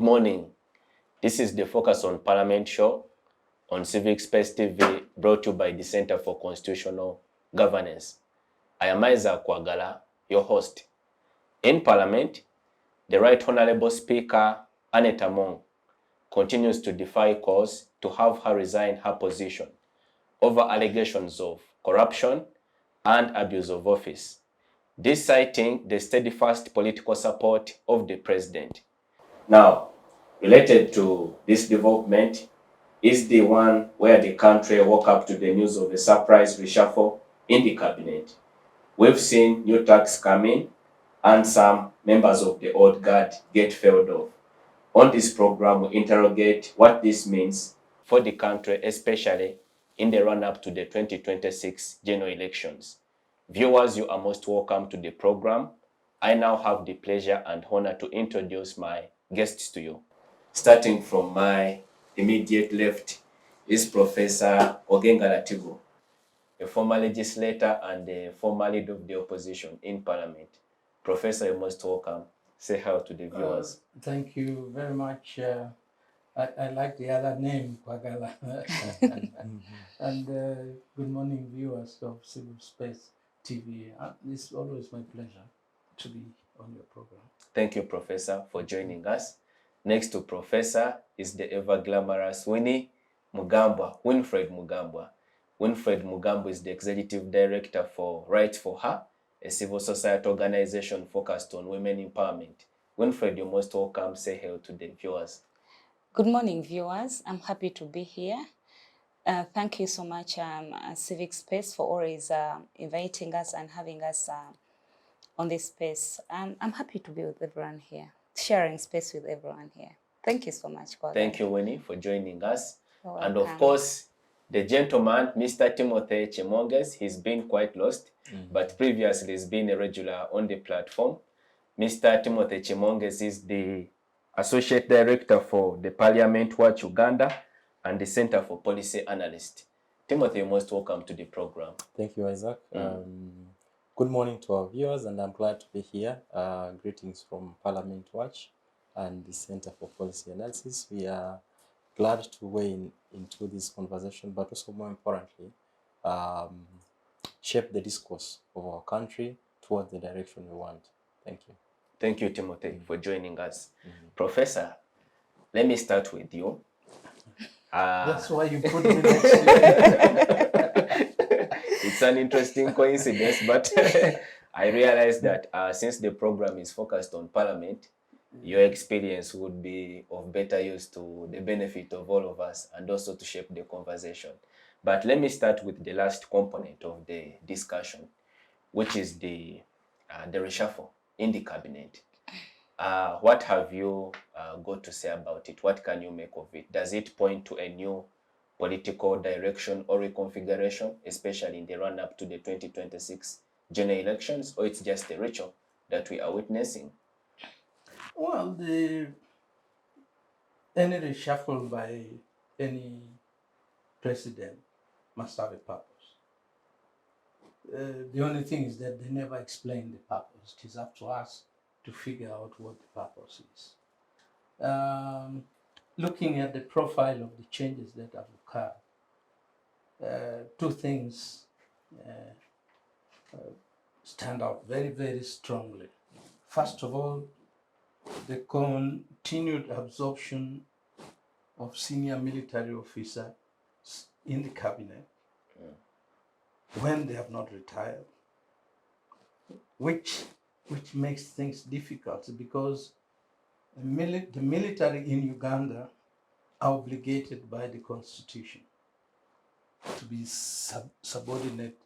Good morning. This is the Focus on Parliament show on Civic Space TV, brought to you by the Center for Constitutional Governance. I am Kwagala, your host. In Parliament, the Right Honourable Speaker, Annette Among, continues to defy calls to have her resign her position over allegations of corruption and abuse of office. This citing the steadfast political support of the President. Now, related to this development is the one where the country woke up to the news of a surprise reshuffle in the cabinet. We've seen new tax come in and some members of the old guard get failed off. On this program, we interrogate what this means for the country, especially in the run-up to the 2026 general elections. Viewers, you are most welcome to the program. I now have the pleasure and honor to introduce my guests to you. Starting from my immediate left is Professor Ogenga Latigo, a former legislator and a former leader of the opposition in Parliament. Professor, you're most welcome. Say hello to the viewers. Thank you very much. I like the other name, Kwagala. And good morning, viewers of Civil Space TV. It's always my pleasure to be on your program. Thank you, Professor, for joining us. Next to Professor is the ever-glamorous Winfred Mugambwa. Winfred Mugambwa is the Executive Director for Rights for Her, a civil society organization focused on women empowerment. Winfred, you're most welcome. Say hello to the viewers. Good morning, viewers. I'm happy to be here. Thank you so much, Civic Space, for always inviting us and having us on this space. I'm happy to be with everyone here, sharing space with everyone here. Thank you so much. Thank you, Winnie, for joining us. And of course, the gentleman, Mr. Timothy Chemonges, he's been quite lost, but previously he's been a regular on the platform. Mr. Timothy Chemonges is the Associate Director for the Parliament Watch Uganda and the Center for Policy Analyst. Timothy, you're most welcome to the program. Thank you, Isaac. Good morning to our viewers, and I'm glad to be here. Greetings from Parliament Watch and the Center for Policy Analysis. We are glad to weigh into this conversation, but also more importantly, shape the discourse of our country towards the direction we want. Thank you. Thank you, Timothy, for joining us. Professor, let me start with you. That's why you put me next to you. It's an interesting coincidence, but I realized that since the program is focused on Parliament, your experience would be of better use to the benefit of all of us and also to shape the conversation. But let me start with the last component of the discussion, which is the reshuffle in the cabinet. What have you got to say about it? What can you make of it? Does it point to a new political direction or reconfiguration, especially in the run-up to the 2026 general elections, or it's just a ritual that we are witnessing? Well, any reshuffle by any president must have a purpose. The only thing is that they never explain the purpose. It is up to us to figure out what the purpose is. Looking at the profile of the changes that have occurred, two things stand out very, very strongly. First of all, the continued absorption of senior military officers in the cabinet when they have not retired, which makes things difficult because the military in Uganda are obligated by the Constitution to be subordinate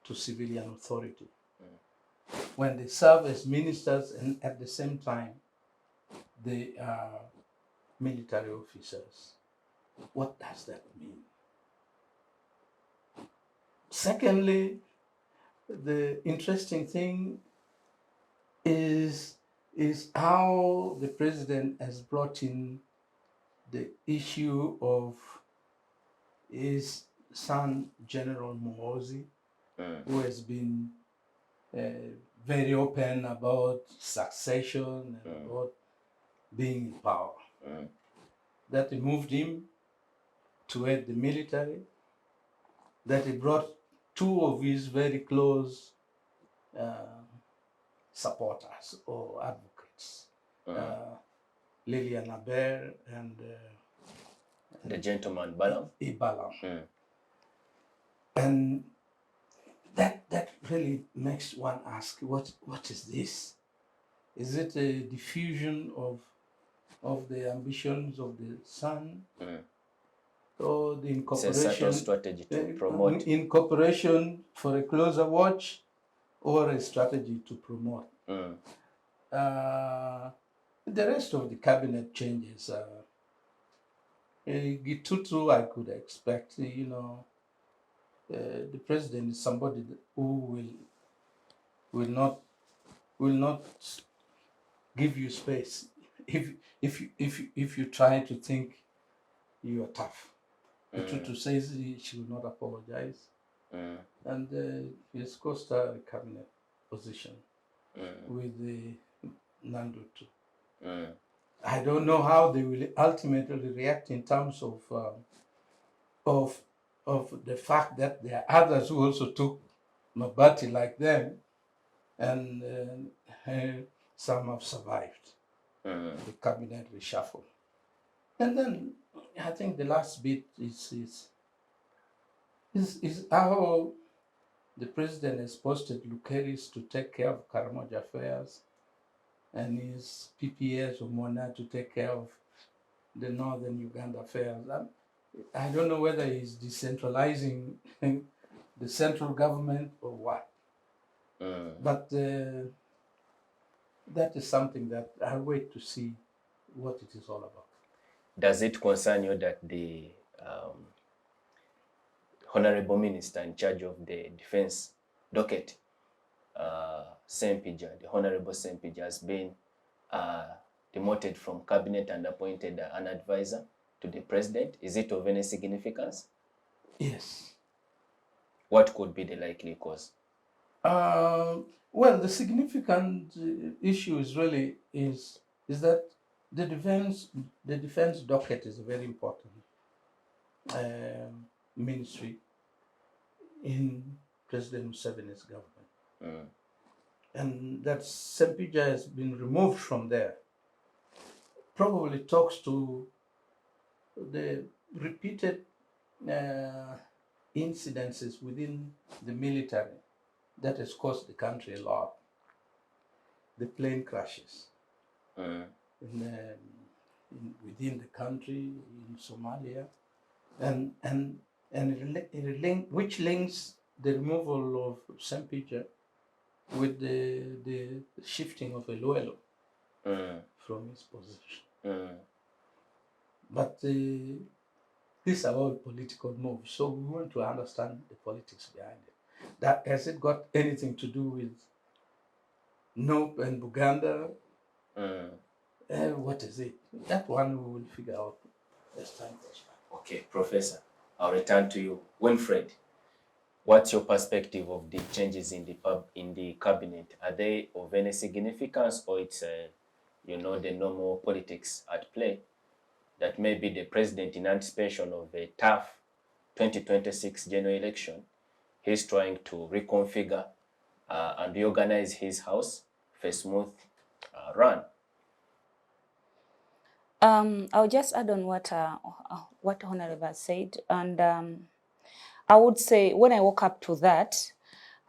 to civilian authority. When they serve as ministers and at the same time they are military officers, what does that mean? Secondly, the interesting thing is how the president has brought in the issue of his son, General Muhoozi, who has been very open about succession and about being in power. that he moved him to head the military, that he brought two of his very close supporters or advocates, Lillian Aber and the gentleman Balam. Balam. And that really makes one ask, what is this? Is it a diffusion of the ambitions of the son, or the incorporation? It's a subtle strategy to promote. Incorporation for a closer watch, or a strategy to promote? The rest of the cabinet changes. Gitutu, I could expect, the president is somebody who will not give you space if you try to think you are tough. Gitutu says she will not apologize, and he's cost her a cabinet position with the Nandutu. I don't know how they will ultimately react in terms of the fact that there are others who also took Mabati like them, and some have survived the cabinet reshuffle. And then I think the last bit is how the president has posted Lukeris to take care of Karamoja affairs, and his PPS or Mona to take care of the northern Uganda affairs. I don't know whether he's decentralizing the central government or what. But that is something that I wait to see what it is all about. Does it concern you that the Honorable Minister in charge of the Defense Docket, Sempija, the Honorable Sempija, has been demoted from cabinet and appointed an advisor to the president? Is it of any significance? Yes. What could be the likely cause? Well, the significant issue is really is that the defense docket is a very important ministry in President Museveni's government. And that Sempija has been removed from there probably talks to the repeated incidences within the military that has cost the country a lot. The plane crashes within the country, in Somalia, which links the removal of Sempija with the shifting of Eluelo from his position. But these are all political moves, so we want to understand the politics behind it. That has it got anything to do with Nope and Buganda? What is it? That one we will figure out as time goes by. Okay, Professor, I'll return to you. Winfred, what's your perspective of the changes in the cabinet? Are they of any significance, or it's the normal politics at play? That maybe the president, in anticipation of a tough 2026 general election, he's trying to reconfigure and reorganize his house for a smooth run. I'll just add on what Honorable said, and I would say when I woke up to that,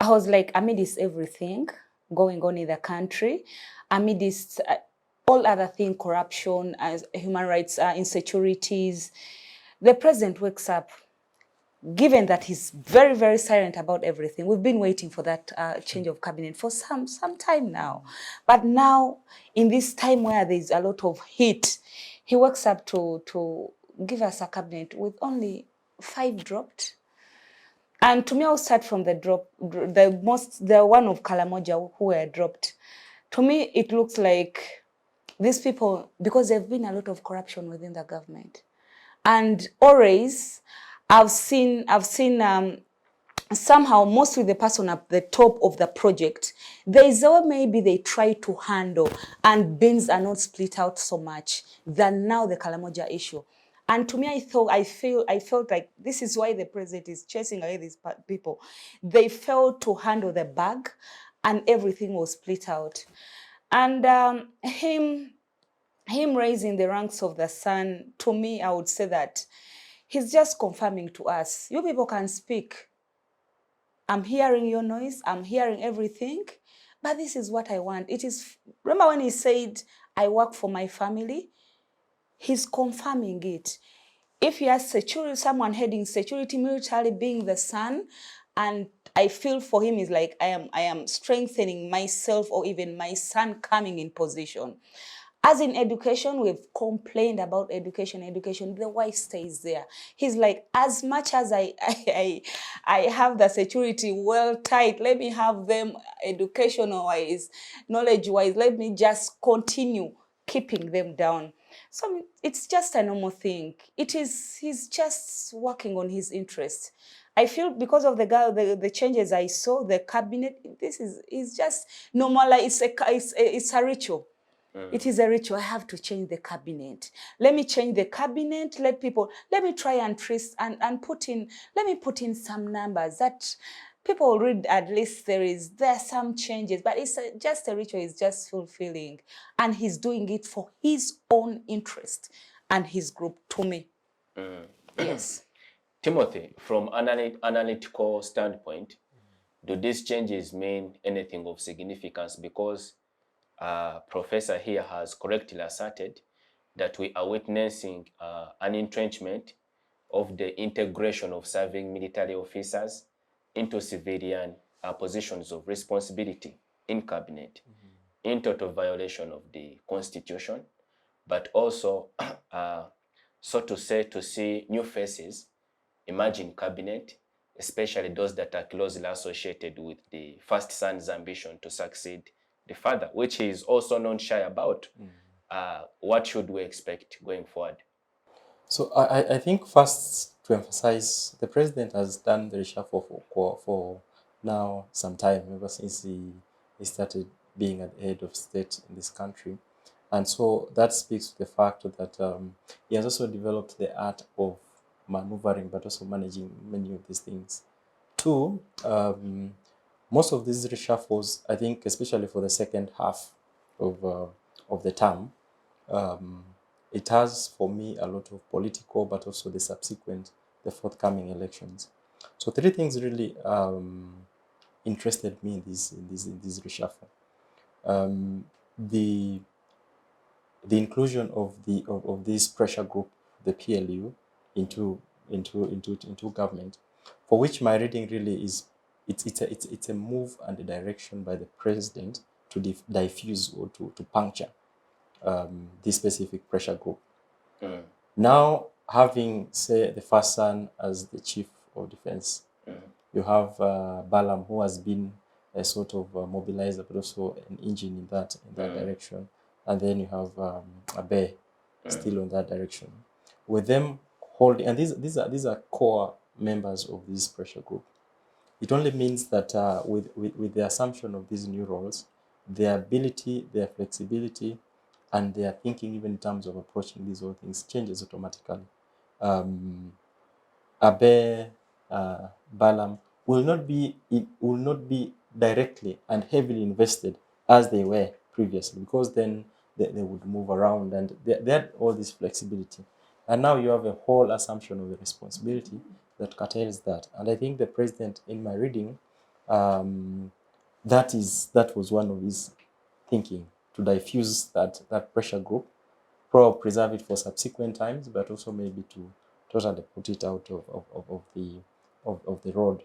I was like, amidst everything going on in the country, amidst all other things, corruption, human rights insecurities, the president wakes up, given that he's very, very silent about everything. We've been waiting for that change of cabinet for some time now. But now, in this time where there's a lot of heat, he wakes up to give us a cabinet with only 5 dropped. And to me, I'll start from the one of Karamoja who were dropped. To me, it looks like these people, because there's been a lot of corruption within the government. And always, I've seen somehow, mostly the person at the top of the project, there is a way maybe they try to handle, and beans are not split out so much than now the Karamoja issue. And to me, I felt like this is why the president is chasing away these people. They failed to handle the bag, and everything was split out. And him raising the ranks of the son, to me, I would say that he's just confirming to us, you people can speak. I'm hearing your noise, I'm hearing everything, but this is what I want. It is, remember when he said, I work for my family? He's confirming it. If he has security, someone heading security, military being the son, and I feel for him is like I am strengthening myself or even my son coming in position. As in education, we've complained about education, the wife stays there. He's like, as much as I have the security well tight, let me have them educational-wise, knowledge-wise, let me just continue keeping them down. So it's just a normal thing. He's just working on his interests. I feel because of the changes I saw, the cabinet, is just normal. It's a ritual. It is a ritual. I have to change the cabinet. Let me change the cabinet. Let me try and trace and let me put in some numbers that people read. At least there are some changes, but it's just a ritual. It's just fulfilling. And he's doing it for his own interest and his group, to me. Yes. Timothy, from analytical standpoint, do these changes mean anything of significance? Because Professor here has correctly asserted that we are witnessing an entrenchment of the integration of serving military officers into civilian positions of responsibility in cabinet, in total violation of the Constitution, but also, so to say, to see new faces emerge in cabinet, especially those that are closely associated with the first son's ambition to succeed the father, which he is also not shy about. What should we expect going forward? So I think first to emphasize, the president has done the reshuffle for now some time, ever since he started being at the head of state in this country. And so that speaks to the fact that he has also developed the art of maneuvering, but also managing many of these things. Two, most of these reshuffles, I think, especially for the second half of the term, it has, for me, a lot of political, but also the forthcoming elections. So three things really interested me in this reshuffle. The inclusion of this pressure group, the PLU, into government, for which my reading really is it's a move and a direction by the president to diffuse or to puncture this specific pressure group. Now, having, say, the first son as the chief of defense, you have Balaam, who has been a sort of mobilizer, but also an engine in that direction. And then you have Abe still on that direction. With them holding, and these are core members of this pressure group. It only means that with the assumption of these new roles, their ability, their flexibility, and their thinking, even in terms of approaching these whole things, changes automatically. Abe, Balaam will not be directly and heavily invested as they were previously, because then they would move around, and they had all this flexibility. And now you have a whole assumption of the responsibility that curtails that. And I think the president, in my reading, that was one of his thinking, to diffuse that pressure group, probably preserve it for subsequent times, but also maybe to totally put it out of the road.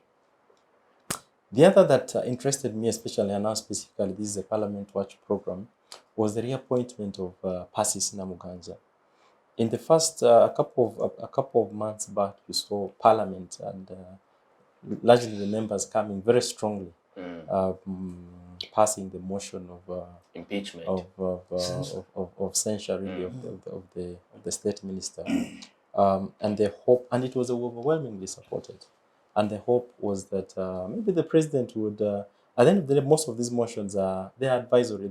The other that interested me especially, and now specifically, this is a Parliament Watch program, was the reappointment of Persis Namuganja. In the first a couple of months back, you saw Parliament and largely the members coming very strongly, passing the motion of impeachment, of censure, really, of the state minister, and the hope, and it was overwhelmingly supported. And the hope was that maybe the president would, at the end of the day, most of these motions they're advisory.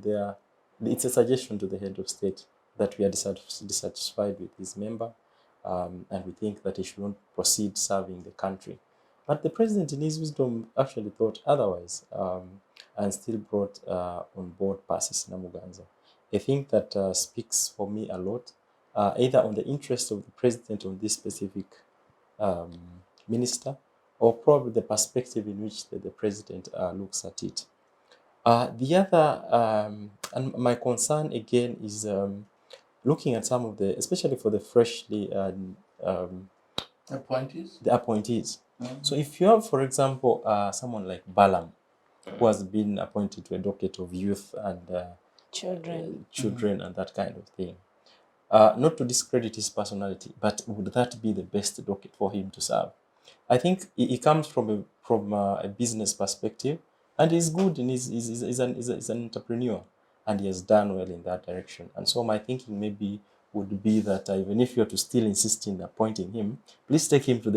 It's a suggestion to the head of state that we are dissatisfied with his member, and we think that he should not proceed serving the country. But the president, in his wisdom, actually thought otherwise, and still brought on board Persis Namuganza. I think that speaks for me a lot, either on the interest of the president on this specific minister, or probably the perspective in which the president looks at it. The other, and my concern again is looking at some of the, especially for the freshly Appointees? the appointees. So if you have, for example, someone like Balam, who has been appointed to a docket of youth and children and that kind of thing, not to discredit his personality, but would that be the best docket for him to serve? I think he comes from a business perspective, and he's good and he's an entrepreneur, and he has done well in that direction. And so my thinking maybe would be that even if you're to still insist in appointing him, please take him to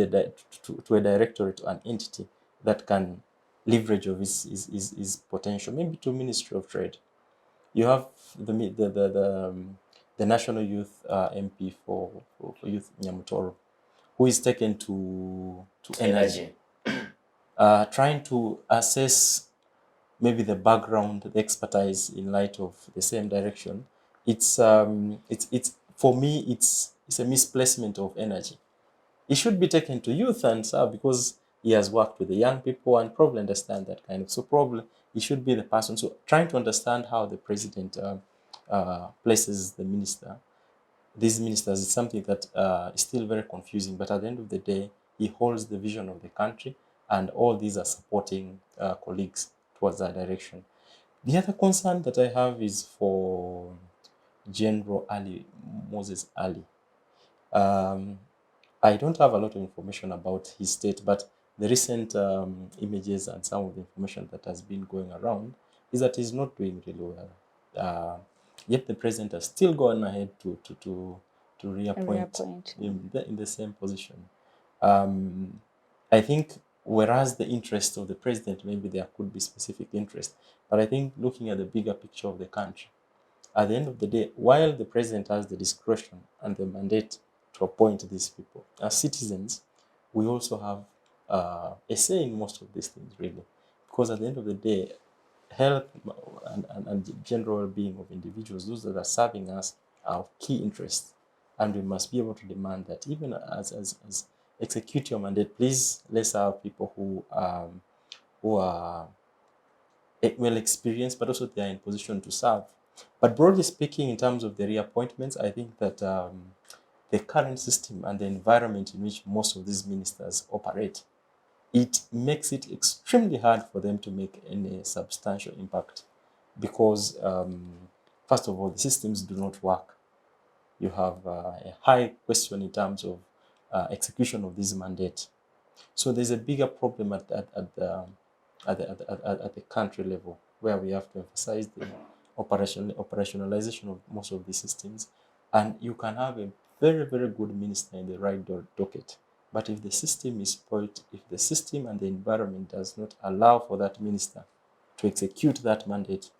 to a directorate, to an entity that can leverage of his potential, maybe to Ministry of Trade. You have the National Youth MP for Youth Nyamutoro, who is taken to energy, trying to assess maybe the background, the expertise in light of the same direction. It's for me, it's a misplacement of energy. He should be taken to youth and serve because he has worked with the young people and probably understand that kind of. So probably he should be the person. So trying to understand how the president places these ministers is something that is still very confusing. But at the end of the day, he holds the vision of the country, and all these are supporting colleagues towards that direction. The other concern that I have is for General Ali, Moses Ali. I don't have a lot of information about his state, but the recent images and some of the information that has been going around is that he's not doing really well. Yet the president has still gone ahead to reappoint him in the same position. I think whereas the interest of the president, maybe there could be specific interest, but I think looking at the bigger picture of the country, at the end of the day, while the president has the discretion and the mandate to appoint these people, as citizens, we also have a say in most of these things, really. Because at the end of the day, health and general well-being of individuals, those that are serving us, are of key interest. And we must be able to demand that even as execute your mandate, please let's have people who are well experienced, but also they are in position to serve. But broadly speaking, in terms of the reappointments, I think that the current system and the environment in which most of these ministers operate, it makes it extremely hard for them to make any substantial impact because, first of all, the systems do not work. You have a high question in terms of execution of this mandate. So there's a bigger problem at the country level where we have to emphasize the operationalization of most of these systems. And you can have a very, very good minister in the right docket. But if the system is spoiled, if the system and the environment does not allow for that minister to execute that mandate,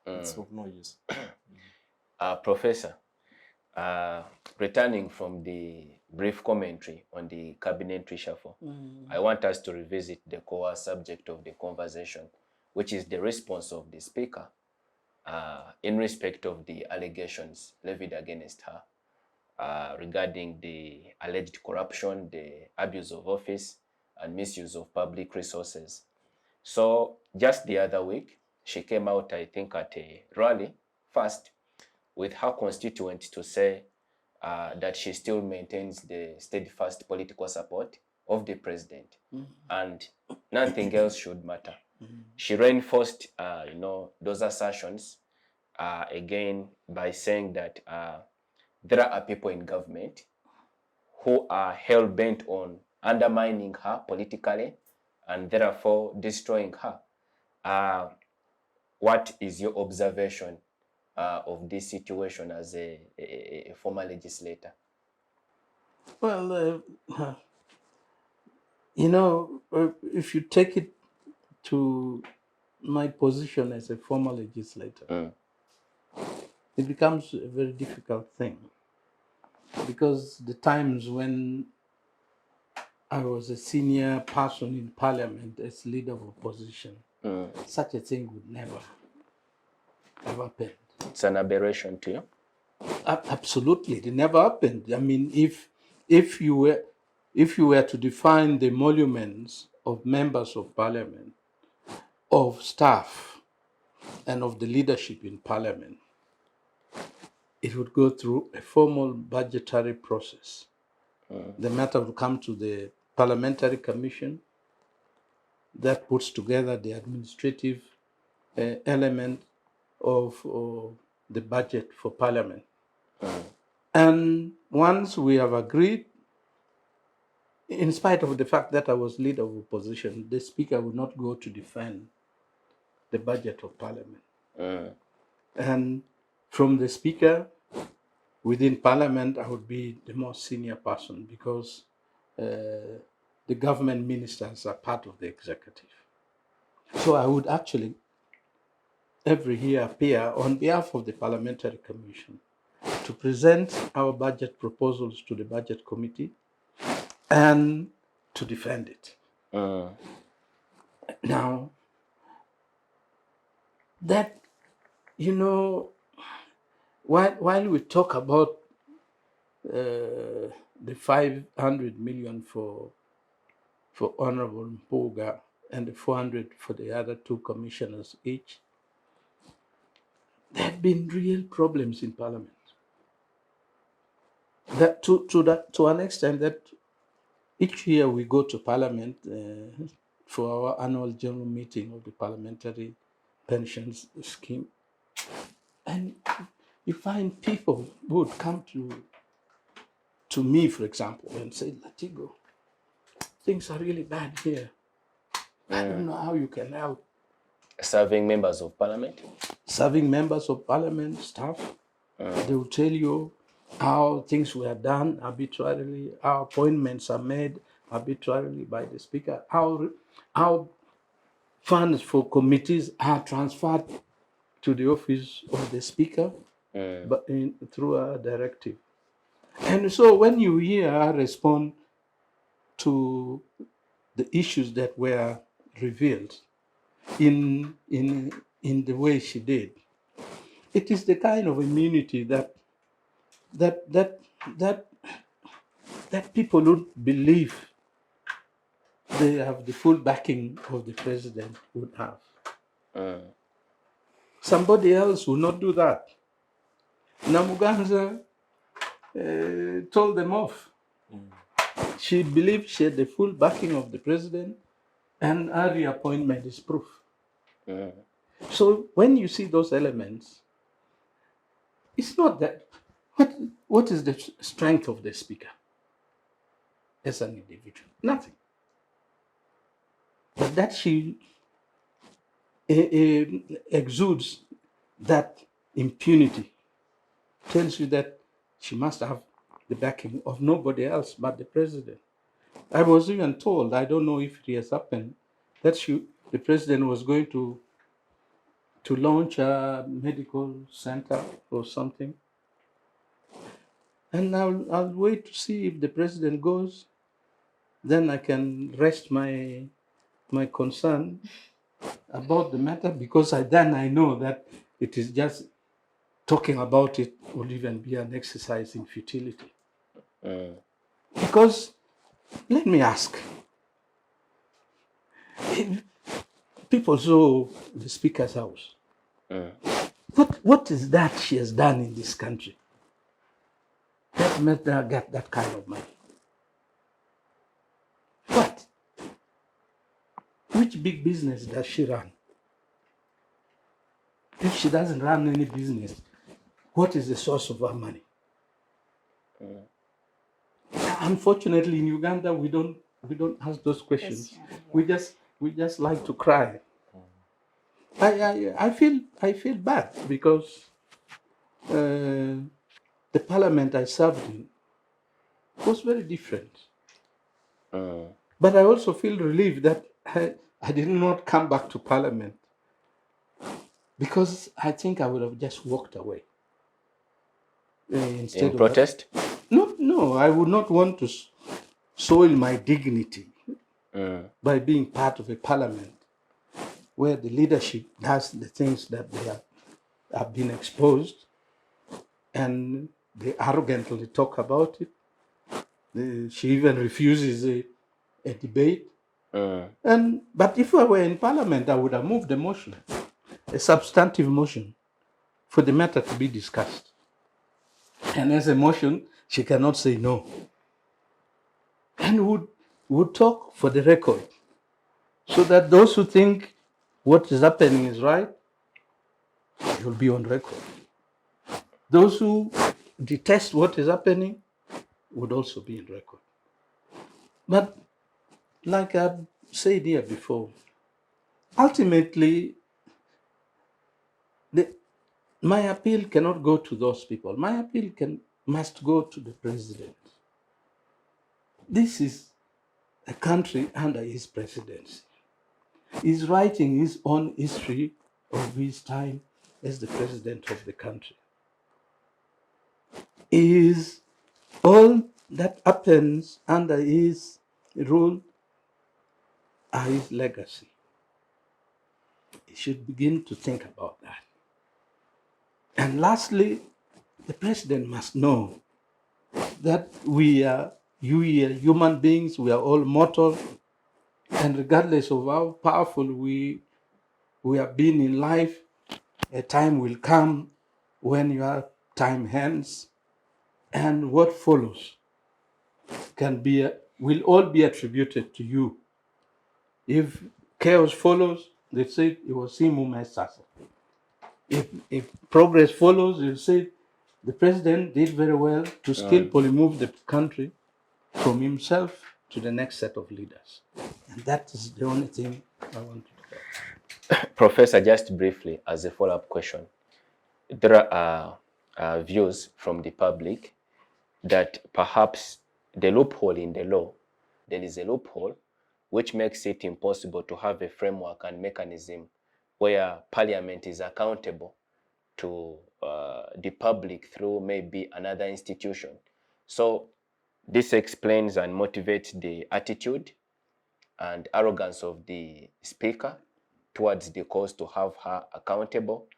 it's of no use. Professor, returning from the brief commentary on the cabinet reshuffle, I want us to revisit the core subject of the conversation, which is the response of the speaker in respect of the allegations levied against her regarding the alleged corruption, the abuse of office, and misuse of public resources. So just the other week, she came out, I think, at a rally first with her constituents to say that she still maintains the steadfast political support of the president, and nothing else should matter. She reinforced, those assertions again by saying that there are people in government who are hell-bent on undermining her politically and therefore destroying her. What is your observation of this situation as a former legislator? Well, You know, if you take it to my position as a former legislator, it becomes a very difficult thing, because the times when I was a senior person in parliament as leader of opposition, such a thing would never have happened. It's an aberration to you? Absolutely, it never happened. I mean, if you were to define the emoluments of members of parliament, of staff, and of the leadership in parliament, it would go through a formal budgetary process. The matter would come to the Parliamentary Commission that puts together the administrative element of the budget for parliament. And once we have agreed, in spite of the fact that I was leader of opposition, the speaker would not go to defend the budget of parliament. And from the speaker within parliament, I would be the most senior person, because the government ministers are part of the executive. So I would actually every year appear on behalf of the Parliamentary Commission to present our budget proposals to the budget committee and to defend it. Now, that, you know, while we talk about the 500 million for Honorable Mpuga and the 400 for the other two commissioners each, there have been real problems in Parliament. That to an extent that each year we go to Parliament for our annual general meeting of the Parliamentary Pensions Scheme, and you find people who would come to me, for example, and say, Latigo, things are really bad here. I don't know how you can help. Serving members of parliament? Serving members of parliament, staff. They will tell you how things were done arbitrarily, how appointments are made arbitrarily by the speaker, how funds for committees are transferred to the office of the speaker, but through a directive. And so when you hear her respond to the issues that were revealed in the way she did, it is the kind of immunity that people don't believe they have the full backing of the president would have. Somebody else will not do that. Mugambwa told them off. She believed she had the full backing of the president, and her reappointment is proof. So when you see those elements, it's not that. What is the strength of the speaker as an individual? Nothing. But that she exudes that impunity tells you that she must have the backing of nobody else but the president. I was even told, I don't know if it has happened, that the president was going to launch a medical center or something. And I'll wait to see if the president goes. Then I can rest my concern about the matter, because then I know that it is just talking about it would even be an exercise in futility. Because let me ask, people saw the speaker's house. What is that she has done in this country that made her get that kind of money? What? Which big business does she run? If she doesn't run any business, what is the source of her money? Unfortunately, in Uganda, we don't ask those questions. Yes, we just like to cry. I feel bad, because the parliament I served in was very different. But I also feel relieved that I did not come back to Parliament, because I think I would have just walked away. Instead In of protest? no, I would not want to soil my dignity by being part of a parliament where the leadership does the things that they have been exposed, and they arrogantly talk about it. She even refuses a debate. But if I were in Parliament, I would have moved a motion, a substantive motion, for the matter to be discussed. And as a motion, she cannot say no, and would talk for the record, so that those who think what is happening is right, it will be on record. Those who detest what is happening would also be in record. But like I've said here before, ultimately, my appeal cannot go to those people. My appeal must go to the president. This is a country under his presidency. He's writing his own history of his time as the president of the country. Is all that happens under his rule are his legacy. He should begin to think about that. And lastly, the president must know that we are human beings, we are all mortal, and regardless of how powerful we have been in life, a time will come when your time ends, and what follows will all be attributed to you. If chaos follows, they say it was him who messed us up. If progress follows, they'll say the president did very well to skillfully move the country from himself to the next set of leaders. And that is the only thing I want to talk about. Professor, just briefly, as a follow-up question, there are views from the public that perhaps the loophole in the law, there is a loophole which makes it impossible to have a framework and mechanism where Parliament is accountable to the public through maybe another institution. So this explains and motivates the attitude and arrogance of the speaker towards the cause to have her accountable.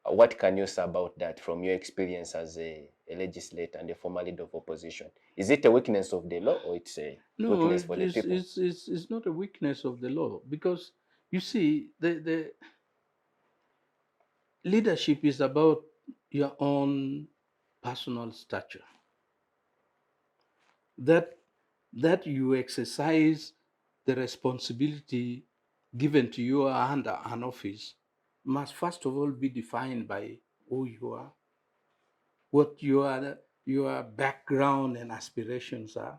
What can you say about that from your experience as a legislator and a former leader of opposition? Is it a weakness of the law, or it's a weakness for the people? It's not a weakness of the law, because you see, the leadership is about your own personal stature. That you exercise the responsibility given to you under an office must first of all be defined by who you are, what your background and aspirations are,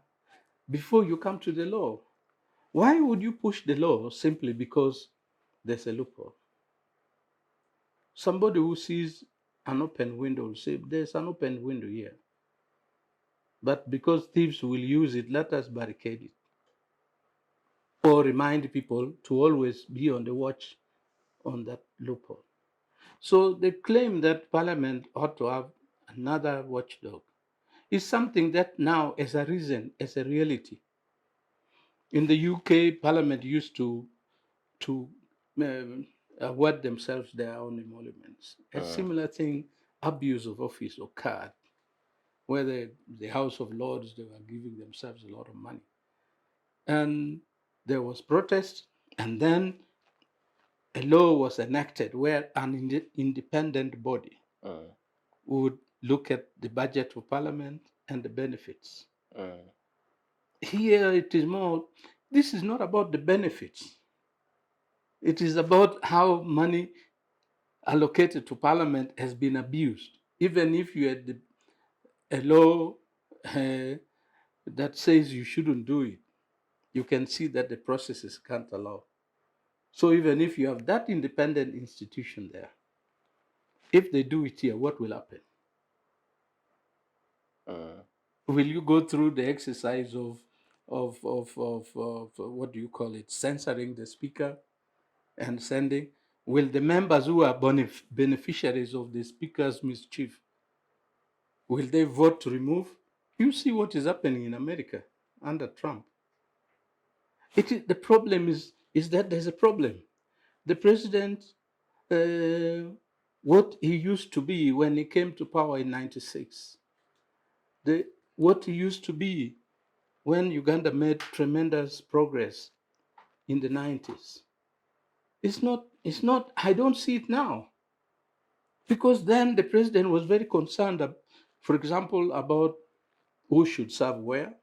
before you come to the law. Why would you push the law simply because there's a loophole? Somebody who sees an open window will say, there's an open window here, but because thieves will use it, let us barricade it. Or remind people to always be on the watch on that loophole. So the claim that Parliament ought to have another watchdog is something that now has arisen as a reality. In the UK, Parliament used to award themselves their own emoluments. A similar thing, abuse of office occurred, where the House of Lords, they were giving themselves a lot of money. And there was protest, and then a law was enacted where an independent body would look at the budget of Parliament and the benefits. Here it is more, this is not about the benefits. It is about how money allocated to Parliament has been abused. Even if you had a law that says you shouldn't do it, you can see that the processes can't allow. So even if you have that independent institution there, if they do it here, what will happen? Will you go through the exercise of of what do you call it, censoring the speaker and sending, will the members who are beneficiaries of the speaker's mischief, will they vote to remove? You see what is happening in America under Trump. The problem is that there's a problem. The president, what he used to be when he came to power in 96, what he used to be when Uganda made tremendous progress in the 90s, it's not, I don't see it now. Because then the president was very concerned, for example, about who should serve where,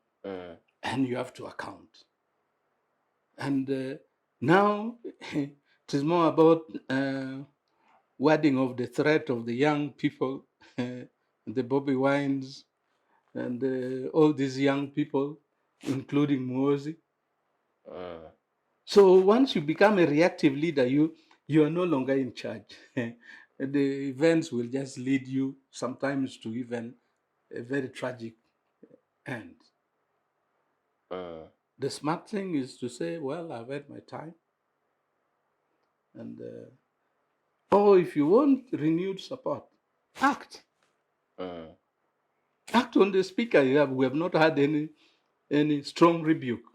and you have to account. And now it is more about wording of the threat of the young people, the Bobby Wines, and all these young people, including Muozi. So once you become a reactive leader, you are no longer in charge. The events will just lead you sometimes to even a very tragic end. The smart thing is to say, well, I've had my time. And or if you want renewed support, act. Act on the speaker. We have not had any strong rebuke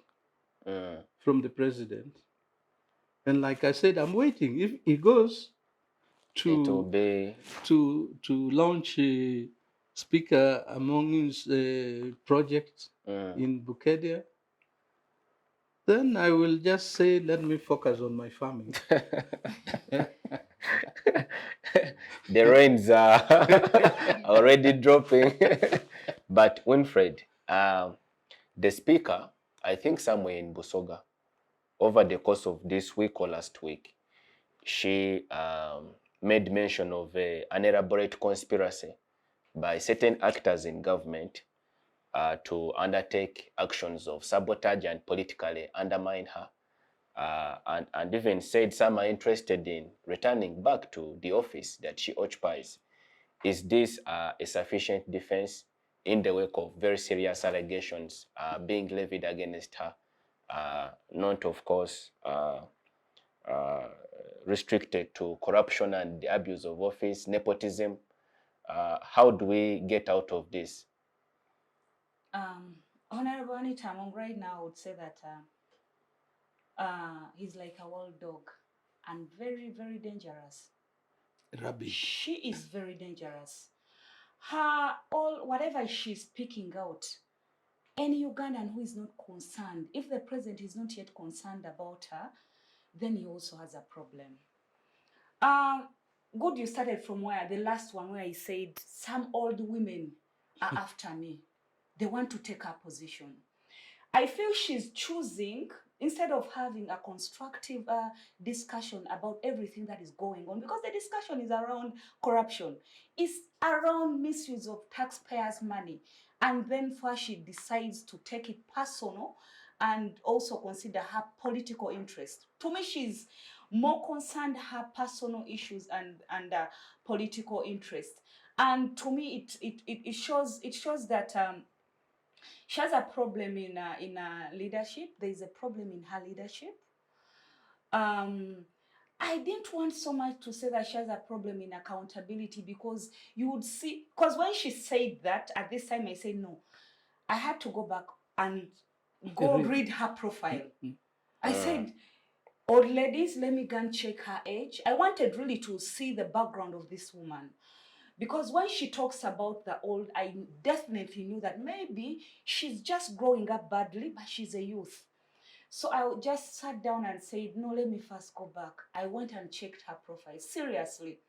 from the president. And like I said, I'm waiting. If he goes to launch a speaker among his projects in Bukedia, then I will just say, let me focus on my family. The rains are already dropping. But Winfred, the speaker, I think somewhere in Busoga, over the course of this week or last week, she made mention of an elaborate conspiracy by certain actors in government to undertake actions of sabotage and politically undermine her. And even said some are interested in returning back to the office that she occupies. Is this a sufficient defense in the wake of very serious allegations being levied against her? Not, of course, restricted to corruption and the abuse of office, nepotism. How do we get out of this? Honorable Anita, right now I would say that he's like a wild dog and very, very dangerous. Rubbish. She is very dangerous. Whatever she's speaking out, any Ugandan who is not concerned, if the president is not yet concerned about her, then he also has a problem. Good, you started from the last one where he said, some old women are after me. They want to take her position. I feel she's choosing, instead of having a constructive discussion about everything that is going on, because the discussion is around corruption, it's around misuse of taxpayers' money, and then first she decides to take it personal and also consider her political interest. To me, she's more concerned her personal issues and political interest. And to me, it shows that she has a problem in leadership. There is a problem in her leadership. I didn't want so much to say that she has a problem in accountability, because you would see, because when she said that, at this time I said, no, I had to go back and go read her profile. I said, old ladies, let me go and check her age. I wanted really to see the background of this woman. Because when she talks about the old, I definitely knew that maybe she's just growing up badly, but she's a youth. So I just sat down and said, no, let me first go back. I went and checked her profile, seriously.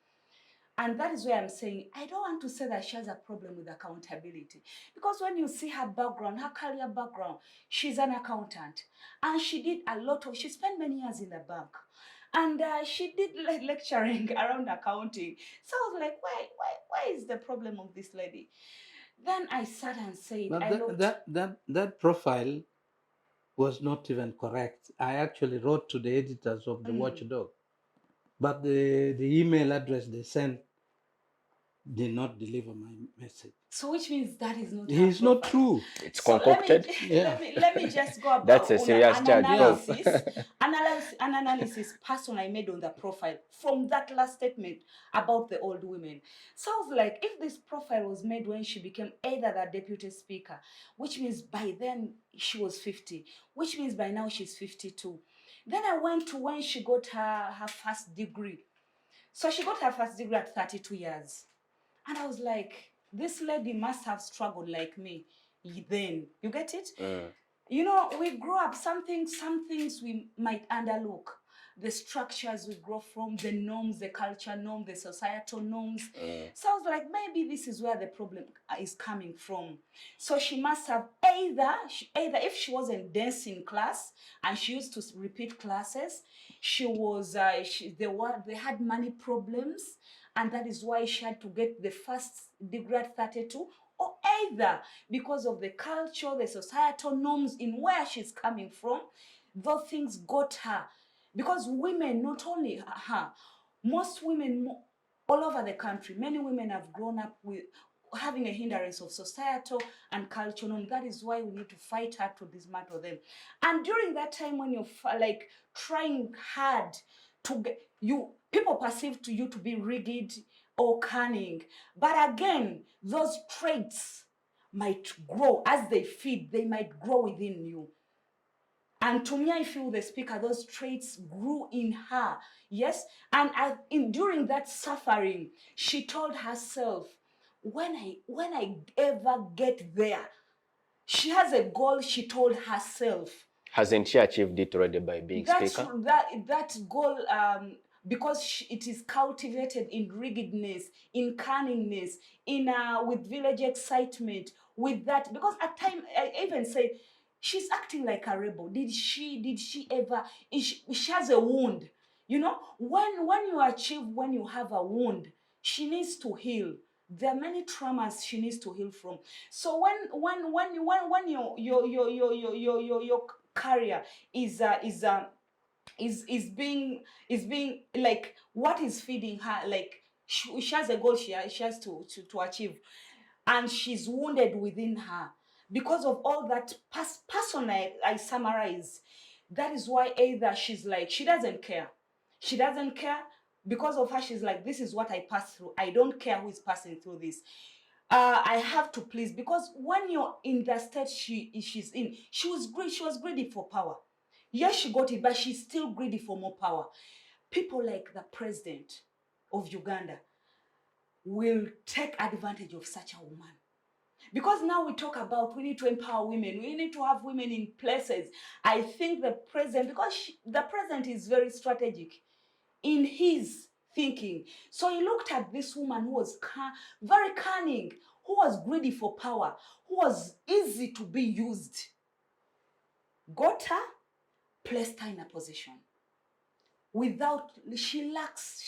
And that is where I'm saying, I don't want to say that she has a problem with accountability. Because when you see her background, her career background, she's an accountant. And she spent many years in the bank. And she did lecturing around accounting. So I was like, why is the problem of this lady? Then I sat and said, but that profile was not even correct. I actually wrote to the editors of the Watchdog, but the email address they sent, did not deliver my message. So which means that is not. It is not true. It's So concocted. let me just go about That's a on serious an charge, Prof. analysis person I made on the profile from that last statement about the old women. Sounds like if this profile was made when she became either the deputy speaker, which means by then she was 50, which means by now she's 52. Then I went to when she got her first degree. So she got her first degree at 32 years. And I was like, this lady must have struggled like me then. You get it? You know, we grow up, some things we might underlook. The structures we grow from, the norms, the culture norm, the societal norms. So I was like, maybe this is where the problem is coming from. So she must have either if she wasn't dancing class and she used to repeat classes, she was they had money problems, and that is why she had to get the first degree at 32, or either because of the culture, the societal norms in where she's coming from, those things got her. Because women, not only her, most women all over the country, many women have grown up with having a hindrance of societal and cultural norm. That is why we need to fight hard to dismantle them. And during that time when you're like trying hard to get people perceive you to be rigid or cunning, but again, those traits might grow as they feed. They might grow within you. And to me, I feel the speaker, those traits grew in her. Yes. And during that suffering, she told herself, when I ever get there, she has a goal. She told herself. Hasn't she achieved it already by being speaker? That goal, because it is cultivated in rigidness, in cunningness, in with village excitement, with that. Because at times, I even say, she's acting like a rebel. Did she ever? She has a wound. You know, when you have a wound, she needs to heal. There are many traumas she needs to heal from. So when your career is being like, what is feeding her, like she has a goal she has to achieve, and she's wounded within her because of all that person I summarize. That is why either she's like, she doesn't care because of her. She's like, this is what I pass through. I don't care who is passing through this. I have to please, because when you're in the state she's in, she was greedy for power. Yes, she got it, but she's still greedy for more power. People like the president of Uganda will take advantage of such a woman. Because now we talk about, we need to empower women. We need to have women in places. I think the president, because the president is very strategic in his thinking. So he looked at this woman who was very cunning, who was greedy for power, who was easy to be used. Got her, placed her in a position. She lacks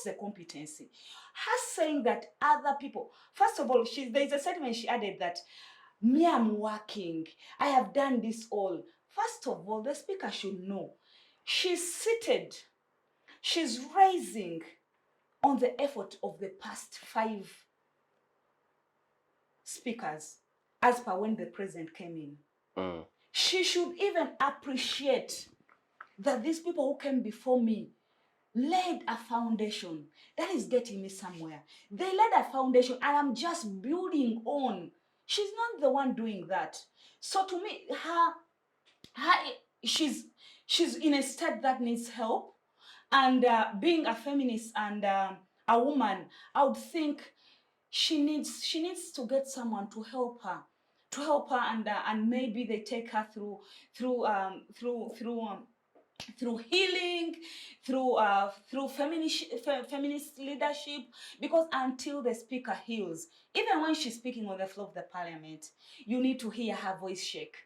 the competency. Her saying that other people, first of all, there's a statement she added that, me, I'm working, I have done this all. First of all, the speaker should know she's seated, she's rising on the effort of the past 5 speakers as per when the president came in. She should even appreciate that these people who came before me laid a foundation that is getting me somewhere. They laid a foundation and I'm just building on. She's not the one doing that. So to me, she's in a state that needs help. And being a feminist and a woman, I would think she needs to get someone to help her, and maybe they take her through healing, through feminist leadership. Because until the speaker heals, even when she's speaking on the floor of the parliament, you need to hear her voice shake.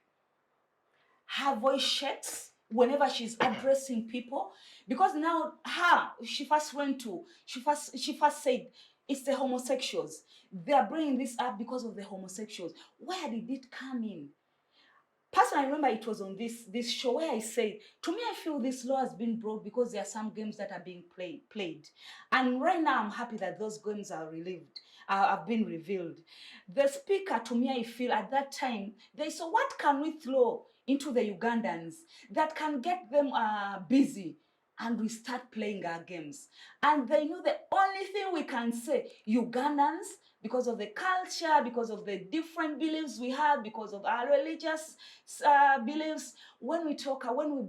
Her voice shakes whenever she's addressing people, because now she first said it's the homosexuals. They are bringing this up because of the homosexuals. Where did it come in? Personally, I remember it was on this show where I said, to me, I feel this law has been broke because there are some games that are being played. And right now, I'm happy that those games are have been revealed. The speaker, to me, I feel at that time, they said, what can we throw into the Ugandans that can get them busy? And we start playing our games. And they know the only thing we can say, Ugandans, because of the culture, because of the different beliefs we have, because of our religious beliefs, when we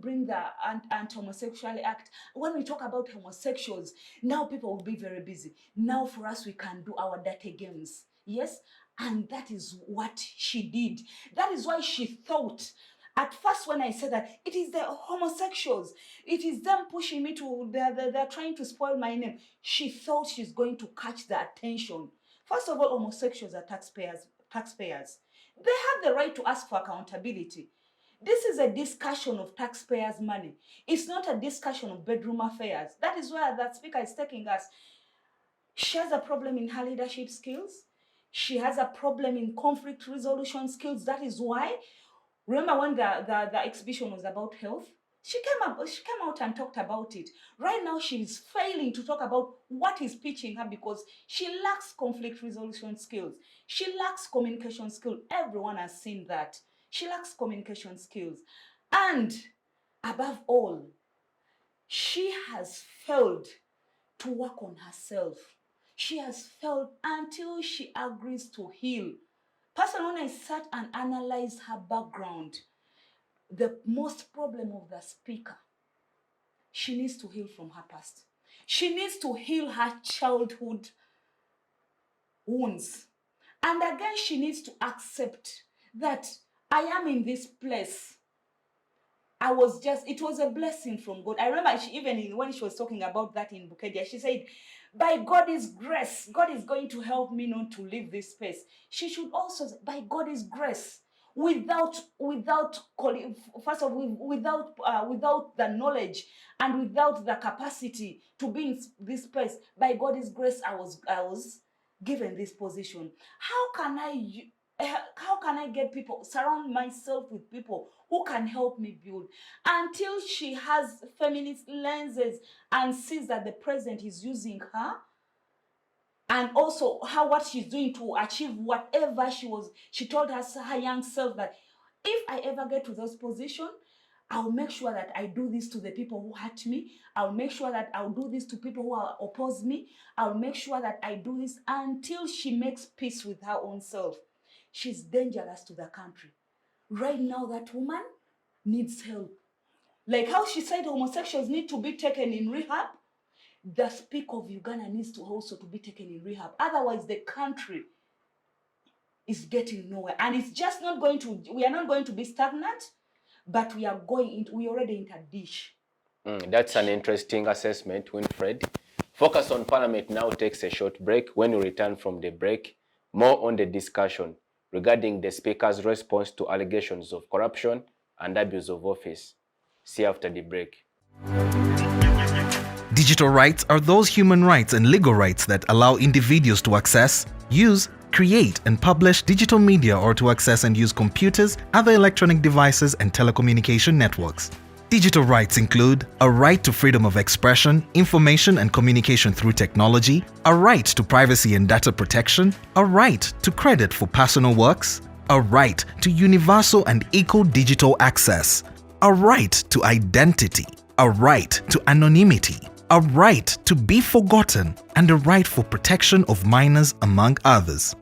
bring the Anti-Homosexuality Act, when we talk about homosexuals, now people will be very busy. Now for us, we can do our dirty games. Yes? And that is what she did. That is why she thought, at first when I said that, it is the homosexuals, it is them pushing me to, they're trying to spoil my name. She thought she's going to catch the attention. First of all, homosexuals are taxpayers. They have the right to ask for accountability. This is a discussion of taxpayers' money. It's not a discussion of bedroom affairs. That is where that speaker is taking us. She has a problem in her leadership skills. She has a problem in conflict resolution skills. That is why, remember when the exhibition was about health? She came out and talked about it. Right now, she's failing to talk about what is pitching her because she lacks conflict resolution skills. She lacks communication skills. Everyone has seen that. She lacks communication skills. And above all, she has failed to work on herself. She has failed until she agrees to heal. Personally, when I sat and analyzed her background, the most problem of the speaker, she needs to heal from her past. She needs to heal her childhood wounds. And again, she needs to accept that I am in this place. It was a blessing from God. I remember when she was talking about that in Bukedia, she said, by God's grace, God is going to help me not to leave this space. She should also say, by God's grace, without the knowledge and without the capacity to be in this place, by God's grace, I was given this position. How can I surround myself with people who can help me build? Until she has feminist lenses and sees that the president is using her, and also what she's doing to achieve whatever she told her young self that if I ever get to those positions, I'll make sure that I do this to the people who hurt me. I'll make sure that I'll do this to people who oppose me. I'll make sure that I do this until she makes peace with her own self. She's dangerous to the country. Right now, that woman needs help. Like how she said homosexuals need to be taken in rehab, the speaker of Uganda needs to also to be taken in rehab. Otherwise, the country is getting nowhere. And it's just not going to, we are not going to be stagnant, but we already in a dish. That's an interesting assessment, Winfred. Focus on Parliament now takes a short break. When we return from the break, more on the discussion regarding the Speaker's response to allegations of corruption and abuse of office. See you after the break. Digital rights are those human rights and legal rights that allow individuals to access, use, create and publish digital media or to access and use computers, other electronic devices and telecommunication networks. Digital rights include a right to freedom of expression, information and communication through technology, a right to privacy and data protection, a right to credit for personal works, a right to universal and equal digital access, a right to identity, a right to anonymity, a right to be forgotten, and a right for protection of minors, among others.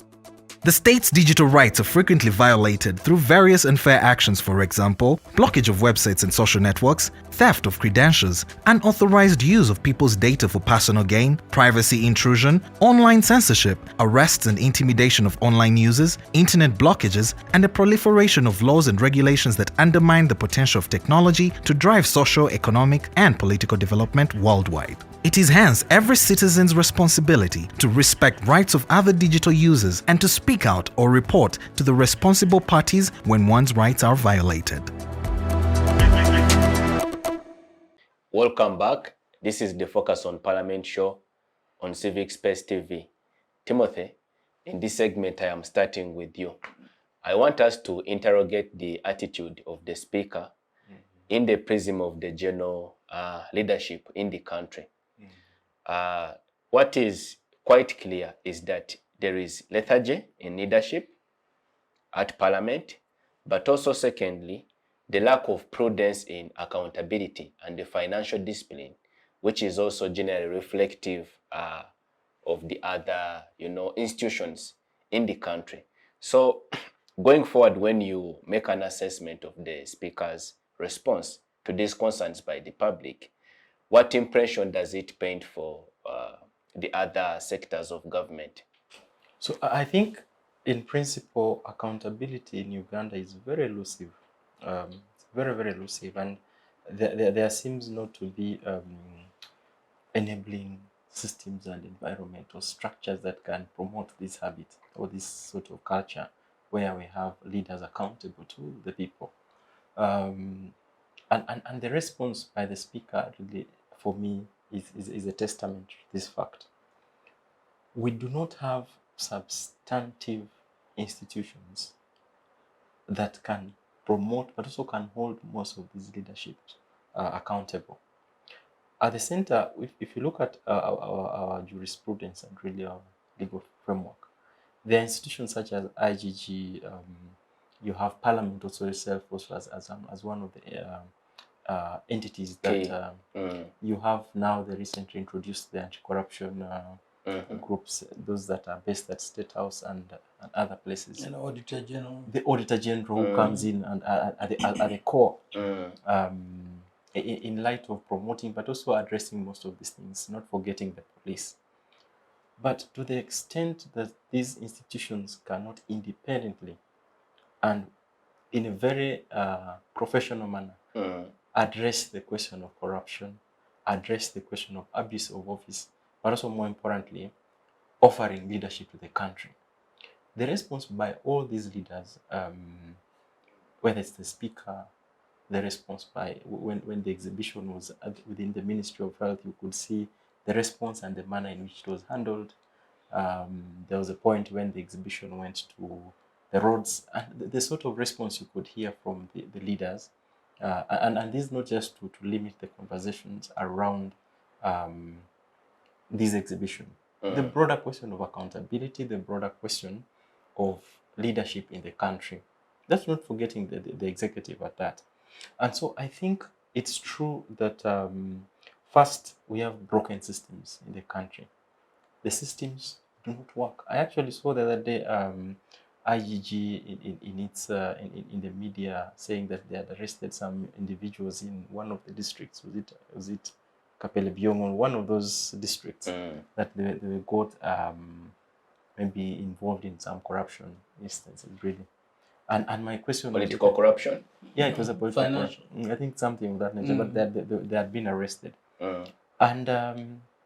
The state's digital rights are frequently violated through various unfair actions, for example, blockage of websites and social networks, theft of credentials, unauthorized use of people's data for personal gain, privacy intrusion, online censorship, arrests and intimidation of online users, internet blockages, and the proliferation of laws and regulations that undermine the potential of technology to drive social, economic, and political development worldwide. It is hence every citizen's responsibility to respect rights of other digital users and to speak out or report to the responsible parties when one's rights are violated. Welcome back. This is the Focus on Parliament show on Civic Space TV. Timothy, in this segment I am starting with you. I want us to interrogate the attitude of the speaker in the prism of the general leadership in the country. What is quite clear is that there is lethargy in leadership at Parliament, but also secondly, the lack of prudence in accountability and the financial discipline, which is also generally reflective of the other, institutions in the country. So going forward, when you make an assessment of the speaker's response to these concerns by the public, what impression does it paint for the other sectors of government? So I think, in principle, accountability in Uganda is very elusive. It's very, very elusive, and there seems not to be enabling systems and environmental structures that can promote this habit or this sort of culture where we have leaders accountable to the people. And the response by the speaker really, for me, is a testament to this fact. We do not have substantive institutions that can promote but also can hold most of these leaderships accountable. At the center, if you look at our jurisprudence and really our legal framework, there are institutions such as IGG, you have Parliament also itself also as one of the entities that you have now the recently introduced the anti-corruption groups, those that are based at State House and other places. And Auditor General. The Auditor General who comes in and at the core in light of promoting but also addressing most of these things, not forgetting the police. But to the extent that these institutions cannot independently and in a very professional manner address the question of corruption, address the question of abuse of office, but also more importantly, offering leadership to the country. The response by all these leaders, whether it's the speaker, the response by when the exhibition was within the Ministry of Health, you could see the response and the manner in which it was handled. There was a point when the exhibition went to the roads, and the sort of response you could hear from the leaders. And this is not just to limit the conversations around this exhibition. The broader question of accountability, the broader question of leadership in the country. That's not forgetting the executive at that. And so I think it's true that first, we have broken systems in the country. The systems do not work. I actually saw the other day IGG in the media saying that they had arrested some individuals in one of the districts. Was it Kapele Byongo, one of those districts that they got maybe involved in some corruption instances, really. And my question Political was, corruption? Yeah, it was a political Financial. corruption. I think something of that nature, but they had been arrested. And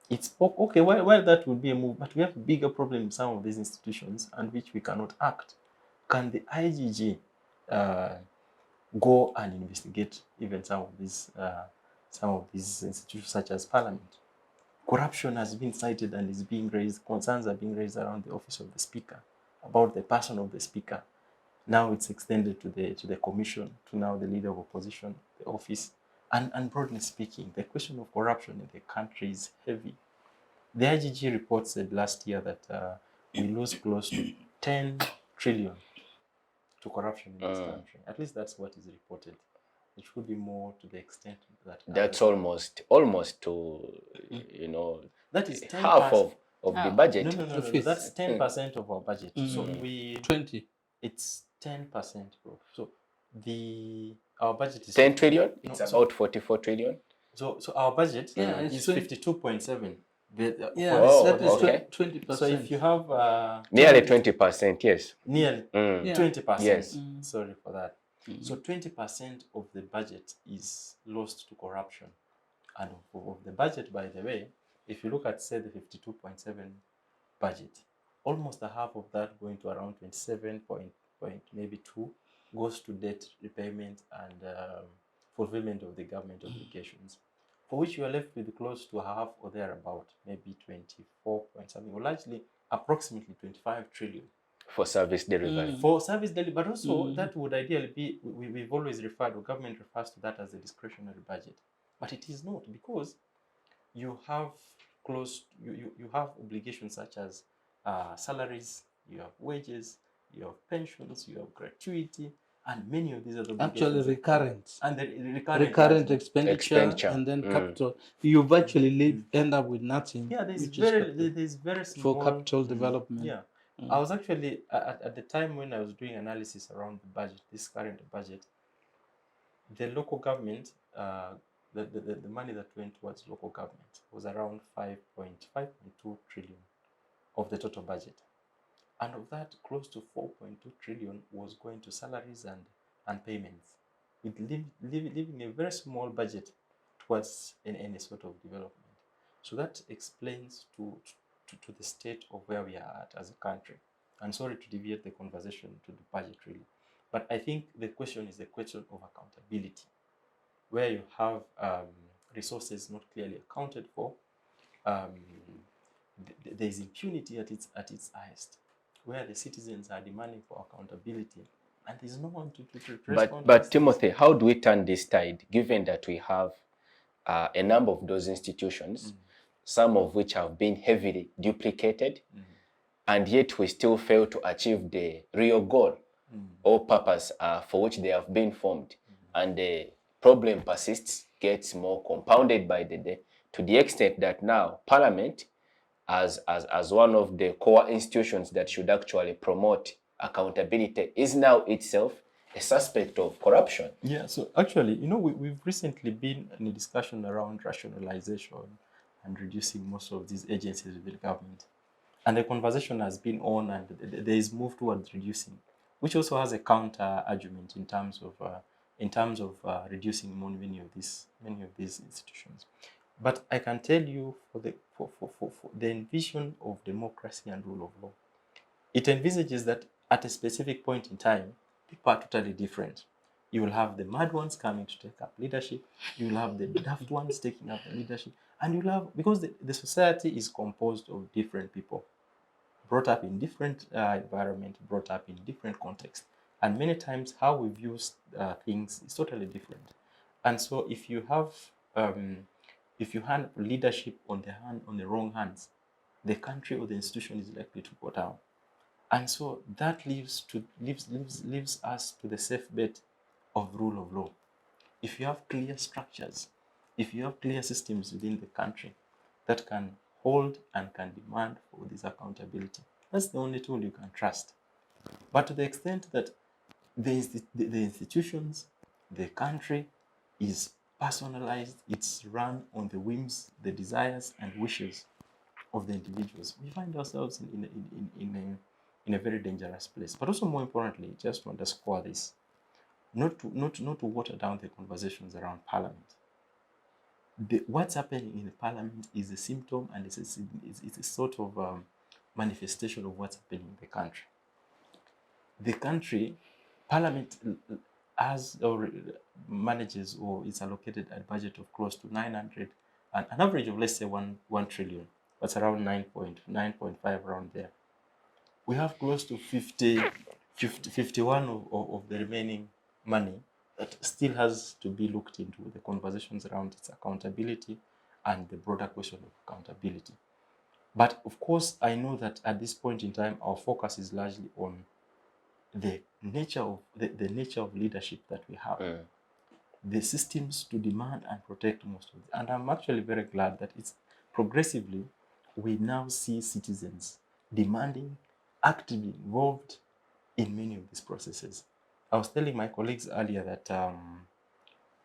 it spoke, okay, well, that would be a move, but we have a bigger problem in some of these institutions and which we cannot act. Can the IGG go and investigate even some of these institutions such as Parliament? Corruption has been cited and is being raised, concerns are being raised around the office of the Speaker, about the person of the Speaker. Now it's extended to the Commission, to now the Leader of Opposition, the office. And broadly speaking, the question of corruption in the country is heavy. The IGG report said last year that we lose close to 10 trillion to corruption in this country. At least that's what is reported. It should be more to the extent that... That's almost to, that is half of the budget. No. That's 10% of our budget. So we... 20. It's 10%, bro. So our budget is 10 trillion? It's about 44 trillion. So our budget is 52.7. That is okay. 20%. So if you have nearly 20%, yes. Nearly 20%. Yes. Sorry for that. So 20% of the budget is lost to corruption. And of the budget, by the way, if you look at, say, the 52.7 budget, almost a half of that, going to around 27 point maybe 2, goes to debt repayment and fulfillment of the government obligations, for which you are left with close to half or thereabout, maybe 24 point something, or largely approximately 25 trillion for service delivery. For service delivery, but also that would ideally be, we've always referred, or government refers to that as a discretionary budget. But it is not, because you have you have obligations such as salaries, you have wages, you have pensions, you have gratuity, and many of these other Actually, recurrent. and the Recurrent expenditure, and then capital. You virtually end up with nothing. Yeah, there's very small for capital development. Yeah. I was actually at the time when I was doing analysis around the budget, this current budget, the local government, the money that went towards local government was around 5.2 trillion of the total budget. And of that, close to 4.2 trillion was going to salaries and payments, with leaving a very small budget towards any sort of development. So that explains to the state of where we are at as a country. I'm sorry to deviate the conversation to the budget, really. But I think the question is the question of accountability, where you have resources not clearly accounted for. There is impunity at its highest, where the citizens are demanding for accountability, and there's no one to respond. But Timothy, how do we turn this tide, given that we have a number of those institutions, some of which have been heavily duplicated, and yet we still fail to achieve the real goal or purpose for which they have been formed, and the problem persists, gets more compounded by the day, to the extent that now Parliament, as one of the core institutions that should actually promote accountability, is now itself a suspect of corruption. Yeah, so actually, we've recently been in a discussion around rationalization and reducing most of these agencies within government. And the conversation has been on, and there is move towards reducing, which also has a counter argument in terms of reducing many of these institutions. But I can tell you, for the envision of democracy and rule of law, it envisages that at a specific point in time, people are totally different. You will have the mad ones coming to take up leadership. You will have the daft ones taking up the leadership. And you'll have, because the society is composed of different people, brought up in different environment, brought up in different contexts. And many times how we view things is totally different. And so if you hand leadership on the wrong hands, the country or the institution is likely to go down. And so that leaves us to the safe bet of rule of law. If you have clear structures, if you have clear systems within the country that can hold and can demand for this accountability, that's the only tool you can trust. But to the extent that the institutions, the country is personalized, it's run on the whims, the desires and wishes of the individuals, we find ourselves in a very dangerous place. But also, more importantly, just to underscore this, not to water down the conversations around Parliament. What's happening in the Parliament is a symptom, and it's a sort of manifestation of what's happening in the country. The country, Parliament has or manages or is allocated a budget of close to 900, an average of, let's say, 1 trillion. That's around 9.5 around there. We have close to 51 of the remaining money that still has to be looked into, the conversations around its accountability and the broader question of accountability. But of course, I know that at this point in time, our focus is largely on the nature of the nature of leadership that we have, the systems to demand and protect most of it. And I'm actually very glad that it's progressively we now see citizens demanding, actively involved in many of these processes. I was telling my colleagues earlier that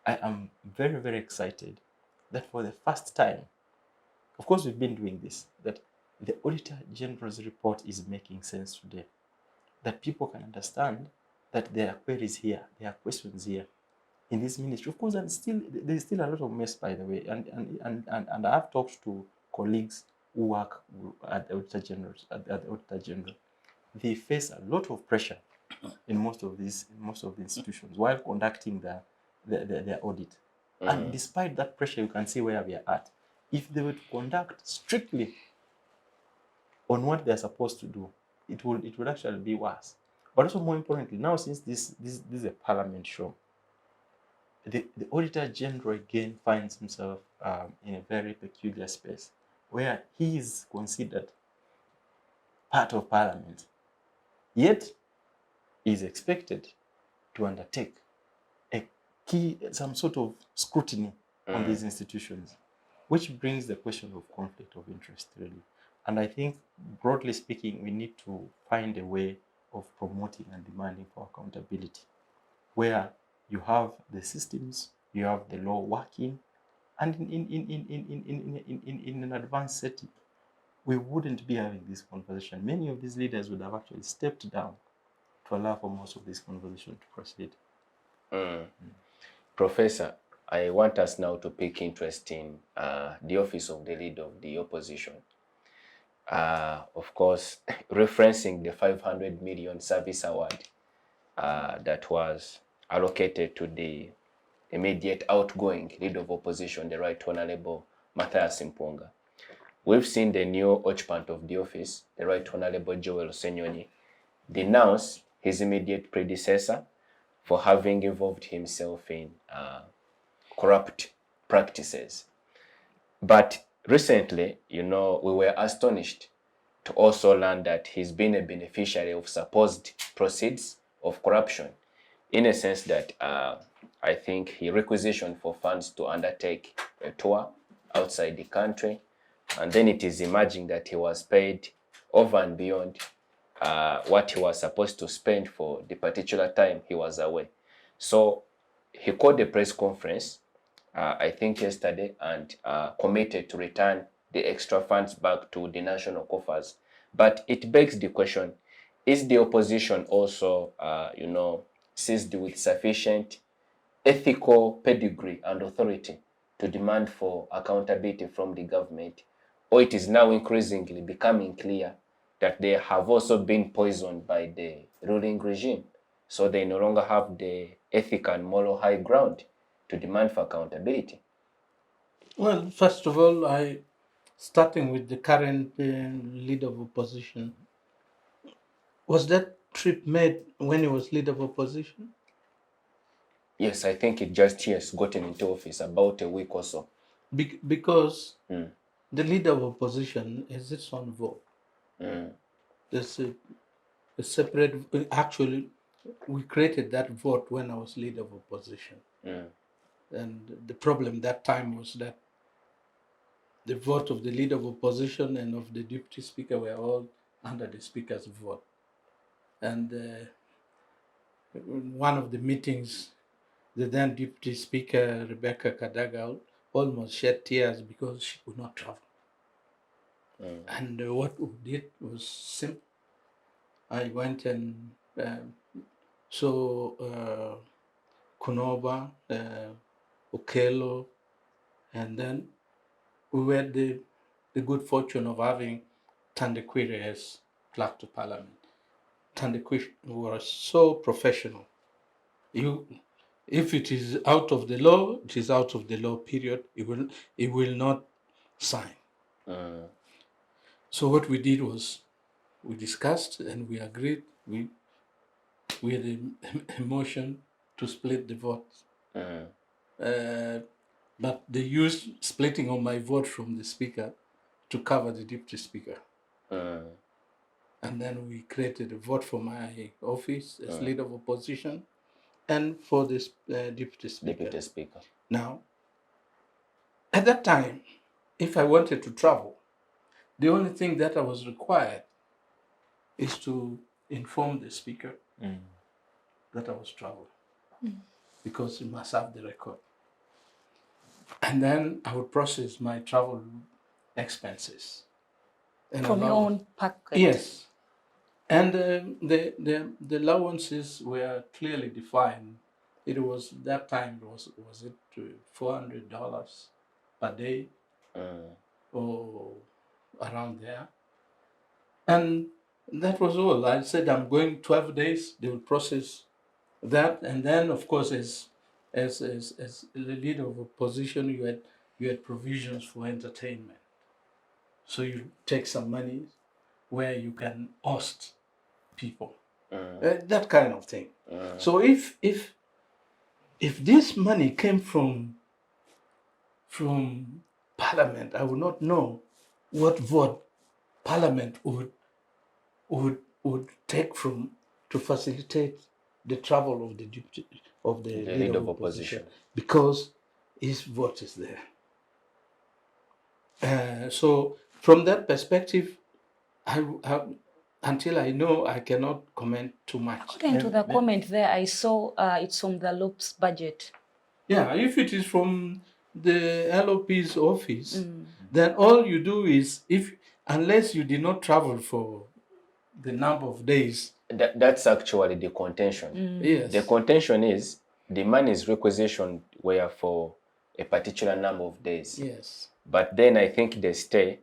I am very, very excited that for the first time, of course we've been doing this, that the Auditor General's report is making sense today, that people can understand that there are queries here, there are questions here in this ministry. Of course, and there's still a lot of mess, by the way, and I've talked to colleagues who work at the Auditor General. They face a lot of pressure in most of the institutions while conducting their audit. And despite that pressure, you can see where we are at. If they were to conduct strictly on what they're supposed to do, it would actually be worse. But also more importantly, now since this is a parliament show, the Auditor General again finds himself in a very peculiar space where he is considered part of Parliament, yet is expected to undertake some sort of scrutiny on these institutions, which brings the question of conflict of interest really. And I think, broadly speaking, we need to find a way of promoting and demanding for accountability, where you have the systems, you have the law working, and in an advanced setting, we wouldn't be having this conversation. Many of these leaders would have actually stepped down to allow for most of this conversation to proceed. Professor, I want us now to pick interest in the office of the leader of the opposition. Of course, referencing the 500 million service award that was allocated to the immediate outgoing leader of opposition, the Right Honorable Matthias Mpunga. We've seen the new occupant of the office, the Right Honorable Joel Senyonyi, denounce his immediate predecessor for having involved himself in corrupt practices. But recently, you know, we were astonished to also learn that he's been a beneficiary of supposed proceeds of corruption, in a sense that I think he requisitioned for funds to undertake a tour outside the country, and then it is emerging that he was paid over and beyond what he was supposed to spend for the particular time he was away. So he called a press conference, I think yesterday, and committed to return the extra funds back to the national coffers. But it begs the question, is the opposition also, you know, seized with sufficient ethical pedigree and authority to demand for accountability from the government? Or it is now increasingly becoming clear that they have also been poisoned by the ruling regime, so they no longer have the ethical and moral high ground to demand for accountability? Well, first of all, starting with the current leader of opposition, was that trip made when he was leader of opposition? Yes, I think it just has gotten into office about a week or so. Because the leader of opposition has its own vote. There's a separate, actually, we created that vote when I was leader of opposition. And the problem that time was that the vote of the leader of opposition and of the deputy speaker were all under the speaker's vote. And in one of the meetings, the then deputy speaker, Rebecca Kadaga, almost shed tears because she could not travel. And what we did was simple. I went and saw Kunoba, Okello, and then we had the good fortune of having Tandekwire as clerk to parliament. Tandekwire was so professional. If it is out of the law, it is out of the law, period. It will not sign. So what we did was we discussed and we agreed. We had a motion to split the vote. But they used splitting of my vote from the speaker to cover the deputy speaker. And then we created a vote for my office as leader of opposition and for this deputy speaker. Now, at that time, if I wanted to travel, the only thing that I was required is to inform the speaker that I was traveling, because he must have the record. And then I would process my travel expenses. And From your own pocket? Yes. And the allowances were clearly defined. It was, that time, was it $400 per day or around there. And that was all. I said, I'm going 12 days. They will process that. And then, of course, as the leader of opposition, you had provisions for entertainment. So you take some money where you can host people, that kind of thing. So if this money came from Parliament, I would not know what vote Parliament would take from to facilitate the travel of the leader of opposition, because his vote is there. So from that perspective, until I know, I cannot comment too much. According to the comment there, I saw it's from the LOP's budget. Yeah, if it is from the LOP's office, then all you do is, unless you did not travel for the number of days. That's actually the contention. Yes. The contention is the money's requisition were for a particular number of days. Yes. But then I think the stay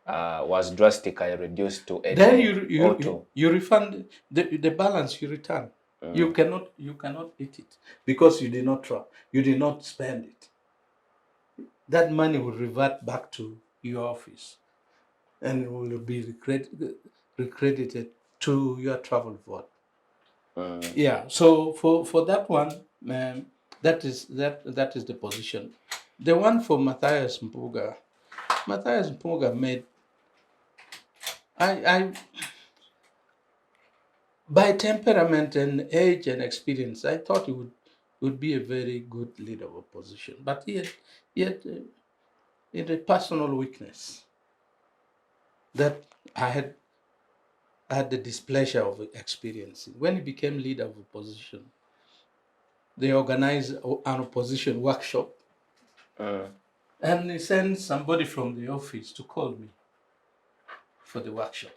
was drastically reduced to a then day or two. You refund the balance, you return. You cannot eat it because you did not you did not spend it. That money will revert back to your office and it will be recredited to your travel vote. Yeah. So for that one, that is the position. The one for Matthias Mpuga made. I by temperament and age and experience, I thought he would be a very good leader of opposition. But he had a personal weakness that I had the displeasure of experiencing. When he became leader of opposition, they organized an opposition workshop, and he sent somebody from the office to call me for the workshop,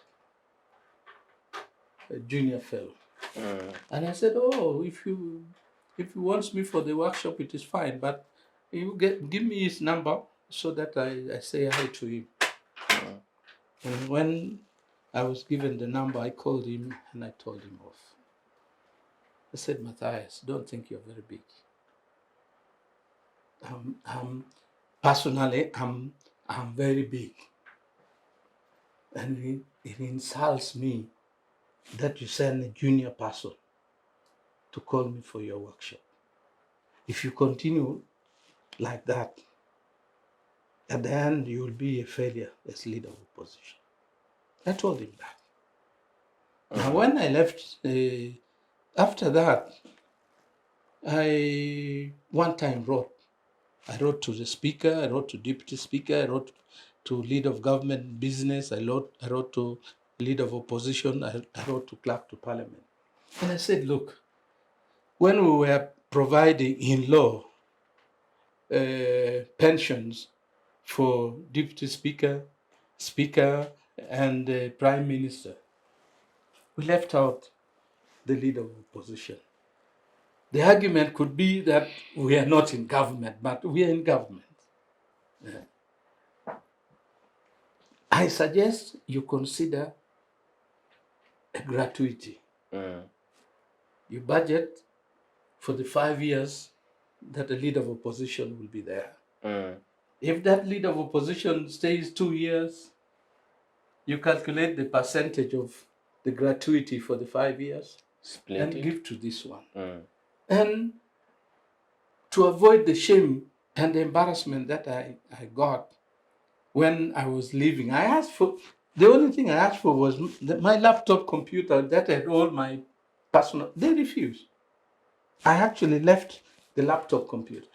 a junior fellow. And I said, oh, if you want me for the workshop, it is fine, but you give me his number so that I say hi to him. And when I was given the number, I called him and I told him off. I said, Matthias, don't think you're very big. Personally, I'm very big. And it insults me that you send a junior person to call me for your workshop. If you continue like that, at the end you will be a failure as leader of opposition. I told him that. Now when I left, after that, I one time wrote. I wrote to the speaker, I wrote to deputy speaker, I wrote to leader of government business, I wrote to leader of opposition, I wrote to clerk to parliament. And I said, look, when we were providing in law pensions for deputy speaker, and prime minister, we left out the leader of opposition. The argument could be that we are not in government, but we are in government. I suggest you consider a gratuity. You budget for the 5 years that the leader of opposition will be there. If that leader of opposition stays 2 years, you calculate the percentage of the gratuity for the 5 years, Split and it. give to this one. And to avoid the shame and the embarrassment that I got when I was leaving, I asked for, the only thing I asked for was my laptop computer that had all my personal, they refused. I actually left the laptop computer.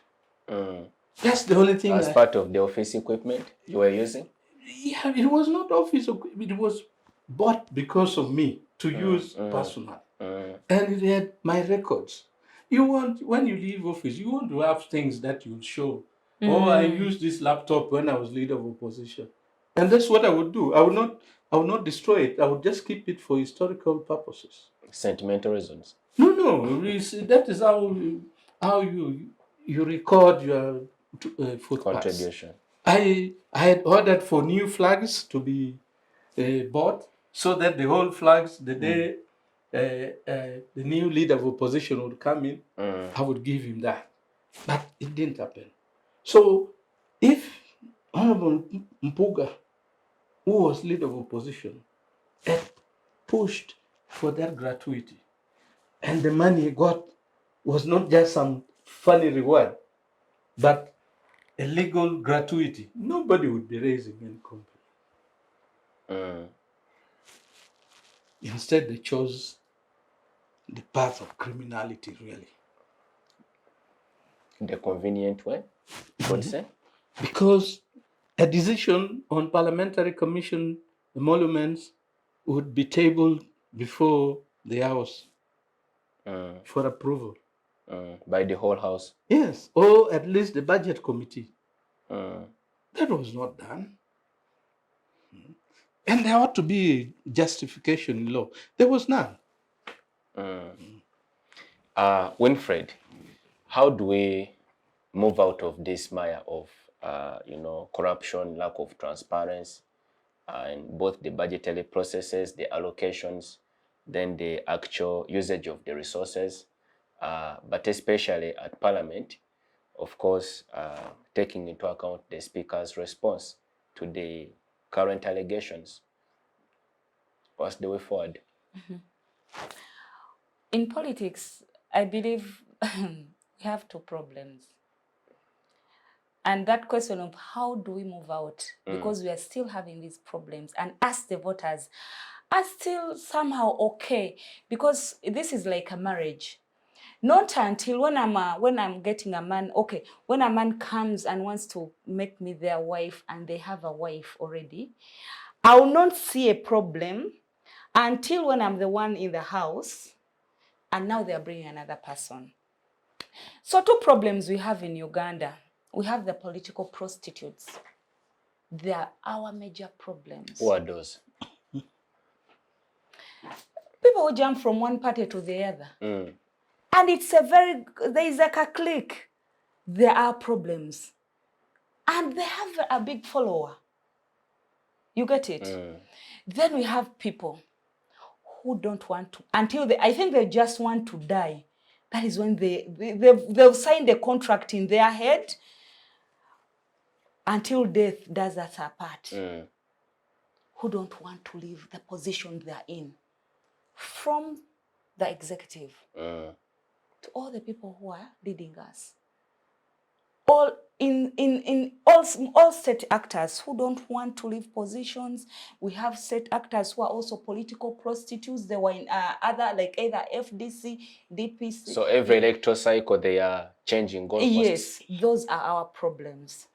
That's the only thing. As part of the office equipment you were using? Yeah, it was not office equipment, it was bought because of me to use personal. And it had my records. When you leave office, you want to have things that you'll show. Oh, I used this laptop when I was leader of opposition. And that's what I would do. I would not destroy it. I would just keep it for historical purposes. Sentimental reasons? No. That is how you record your footpaths. Contribution. I had ordered for new flags to be bought, so that the whole flags, the day the new leader of opposition would come in, I would give him that. But it didn't happen. So if Honorable Mpuga, who was leader of opposition, had pushed for that gratuity. And the money he got was not just some funny reward, but a legal gratuity. Nobody would be raising any complaint. Instead, they chose the path of criminality, really. The convenient way, would say? Because a decision on Parliamentary Commission emoluments would be tabled before the House for approval. By the whole House. Yes, or at least the Budget Committee. That was not done. And there ought to be justification in law. There was none. Winfred, how do we move out of this mire of corruption, lack of transparency, in both the budgetary processes, the allocations, then the actual usage of the resources, but especially at Parliament, of course, taking into account the Speaker's response to the current allegations? What's the way forward? In politics, I believe we have two problems. And that question of how do we move out, because we are still having these problems, and us, the voters, are still somehow okay, because this is like a marriage. Not until when I'm getting a man, okay, when a man comes and wants to make me their wife and they have a wife already, I will not see a problem until when I'm the one in the house and now they're bringing another person. So two problems we have in Uganda. We have the political prostitutes. They are our major problems. Who are those? People who jump from one party to the other. And it's there is like a clique. There are problems. And they have a big follower. You get it? Then we have people who don't want to, I think they just want to die. That is when they've signed a contract in their head until death does us apart. Who don't want to leave the position they're in. From the executive to all the people who are leading us. All all state actors who don't want to leave positions. We have state actors who are also political prostitutes. They were in other, like either FDC, DPC. So every electoral cycle, they are changing goalposts. Yes, those are our problems.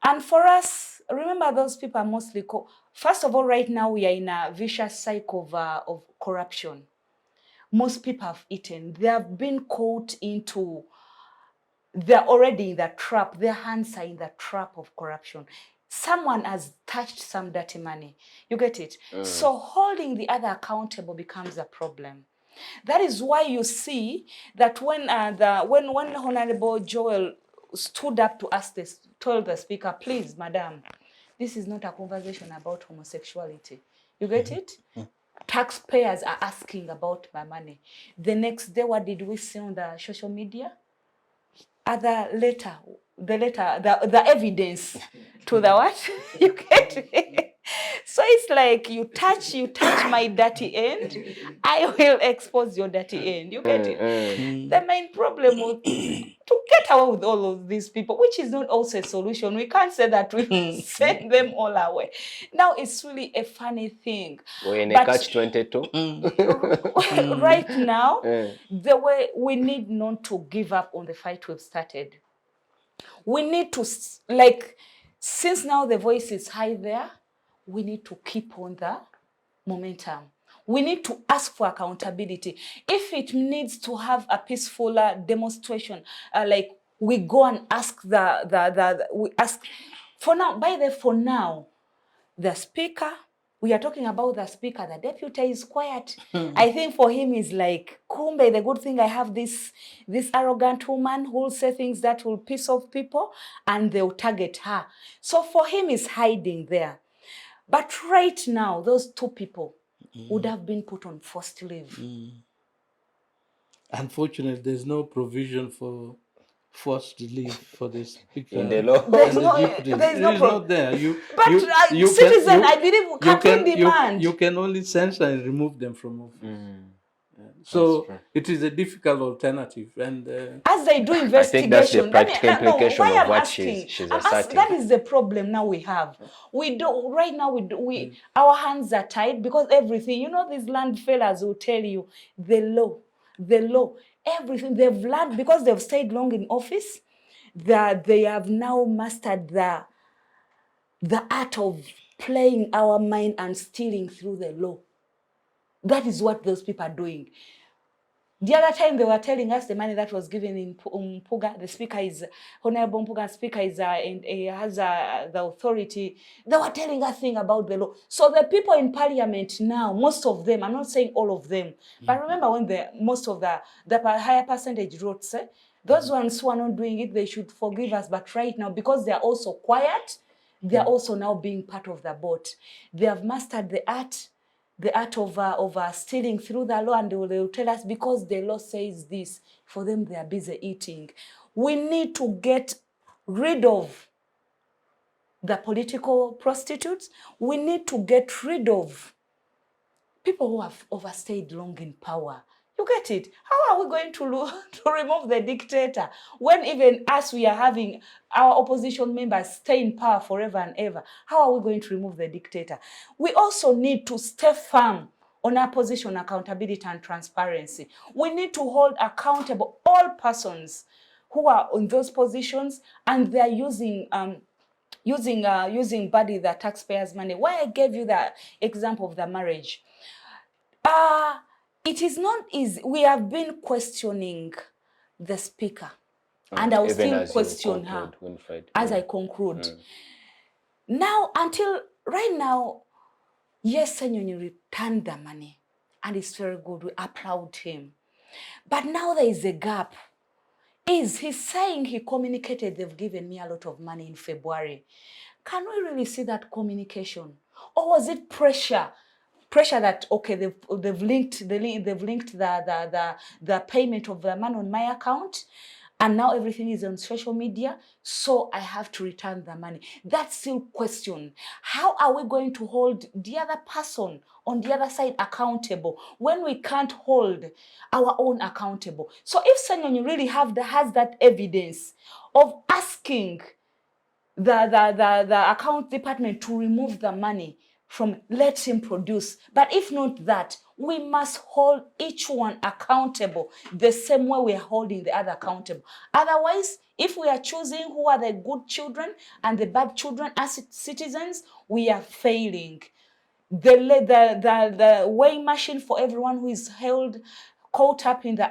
And for us, remember those people are mostly, first of all, right now we are in a vicious cycle of corruption. Most people have eaten. They have been caught into, they're already in the trap. Their hands are in the trap of corruption. Someone has touched some dirty money. You get it? So holding the other accountable becomes a problem. That is why you see that when Honorable Joel stood up to ask this, told the speaker, please, madam, this is not a conversation about homosexuality. You get it? Taxpayers are asking about my money. The next day, what did we see on the social media? The evidence to the what? You get it? So it's like you touch my dirty end, I will expose your dirty end. You get it? The main problem was to get away with all of these people, which is not also a solution. We can't say that we send them all away. Now it's really a funny thing. We're in a catch-22. Right now, the way we need not to give up on the fight we've started. We need to, like, since now the voice is high there, we need to keep on the momentum. We need to ask for accountability. If it needs to have a peaceful demonstration, like we go and ask we ask for now, the speaker, we are talking about the speaker, the deputy is quiet. I think for him is like, kumbe, the good thing I have this arrogant woman who will say things that will piss off people and they'll target her. So for him is hiding there. But right now, those two people would have been put on forced leave. Unfortunately, there's no provision for forced to leave for the speaker. In the law. There's and the no- deputy. there's no It is pro- not there. But citizen, I believe, can we demand? You can only censure and remove them from office. So That's true. it is a difficult alternative, and As they do I investigation, think that's the practical implication why of I'm what asking, she's I'm asking, asserting. that is the problem now we have. We do right now. We our hands are tied because everything. You know, these land fellas will tell you the law, everything they've learned because they've stayed long in office. That they have now mastered the art of playing our mind and stealing through the law. That is what those people are doing. The other time they were telling us the money that was given in Mpuga, the speaker is, Honorable Mpuga speaker is, and has the authority. They were telling us thing about the law. So the people in parliament now, most of them, I'm not saying all of them, but remember when most of the higher percentage votes, those ones who are not doing it, they should forgive us. But right now, because they are also quiet, they are also now being part of the boat. They have mastered the art of stealing through the law, and they will tell us because the law says this. For them, they are busy eating. We need to get rid of the political prostitutes. We need to get rid of people who have overstayed long in power. You get it? How are we going to remove the dictator when even us, we are having our opposition members stay in power forever and ever? How are we going to remove the dictator? We also need to stay firm on our position, accountability and transparency. We need to hold accountable all persons who are in those positions and they are using badly the taxpayers' money. Why I gave you the example of the marriage. It is not easy. We have been questioning the speaker, and I will Even still as you question her conclude, Winfred. as I conclude. Now, until right now, yes, Senyonyi returned the money, and it's very good. We applaud him. But now there is a gap. He's saying he communicated, they've given me a lot of money in February. Can we really see that communication? Or was it pressure? Pressure that, okay, they've linked the payment of the money on my account, and now everything is on social media, so I have to return the money. That's still question. How are we going to hold the other person on the other side accountable when we can't hold our own accountable? So if Senyonyi really has that evidence of asking the account department to remove the money from, let him produce. But if not that, we must hold each one accountable the same way we are holding the other accountable. Otherwise, if we are choosing who are the good children and the bad children as citizens, we are failing. The weighing machine for everyone who is caught up in the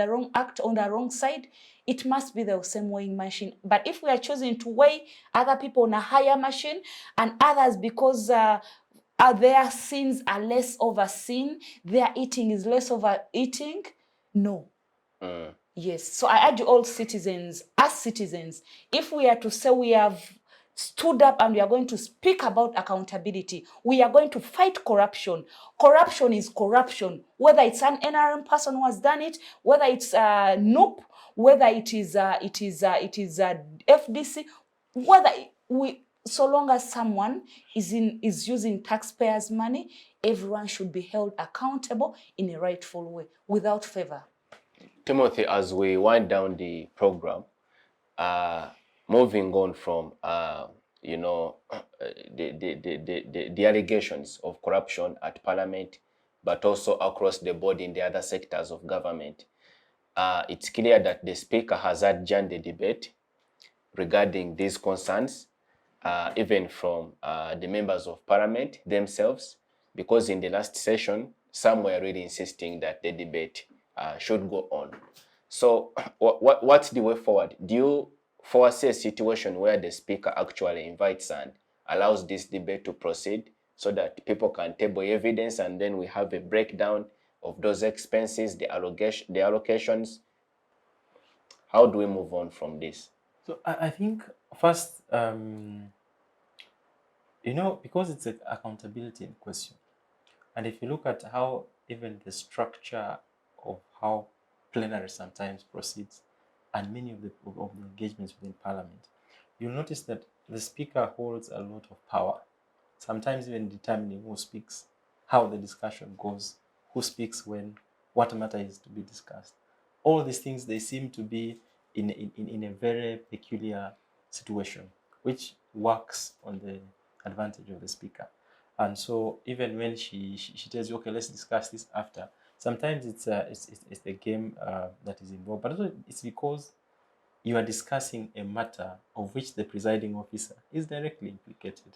wrong act on the wrong side, it must be the same weighing machine. But if we are choosing to weigh other people on a higher machine and others because their sins are less overseen, their eating is less overeating, no. Yes, so I urge all citizens, as citizens, if we are to say we have stood up and we are going to speak about accountability, we are going to fight corruption. Corruption is corruption, whether it's an NRM person who has done it, whether it's NOOP, whether it is FDC, whether so long as someone is using taxpayers' money, everyone should be held accountable in a rightful way, without favor. Timothy, as we wind down the program, moving on from the allegations of corruption at Parliament, but also across the board in the other sectors of government, it's clear that the Speaker has adjourned the debate regarding these concerns, even from the members of Parliament themselves, because in the last session, some were really insisting that the debate should go on. So what's the way forward? Do you foresee a situation where the Speaker actually invites and allows this debate to proceed so that people can table evidence and then we have a breakdown of those expenses, the allocations? How do we move on from this? So I think first, because it's an accountability in question, and if you look at how even the structure of how plenary sometimes proceeds, and many of the engagements within Parliament, you'll notice that the Speaker holds a lot of power, sometimes even determining who speaks, how the discussion goes, who speaks when, what matter is to be discussed. All these things, they seem to be in a very peculiar situation, which works on the advantage of the Speaker. And so even when she tells you, okay, let's discuss this after, sometimes it's the game that is involved, but also it's because you are discussing a matter of which the presiding officer is directly implicated.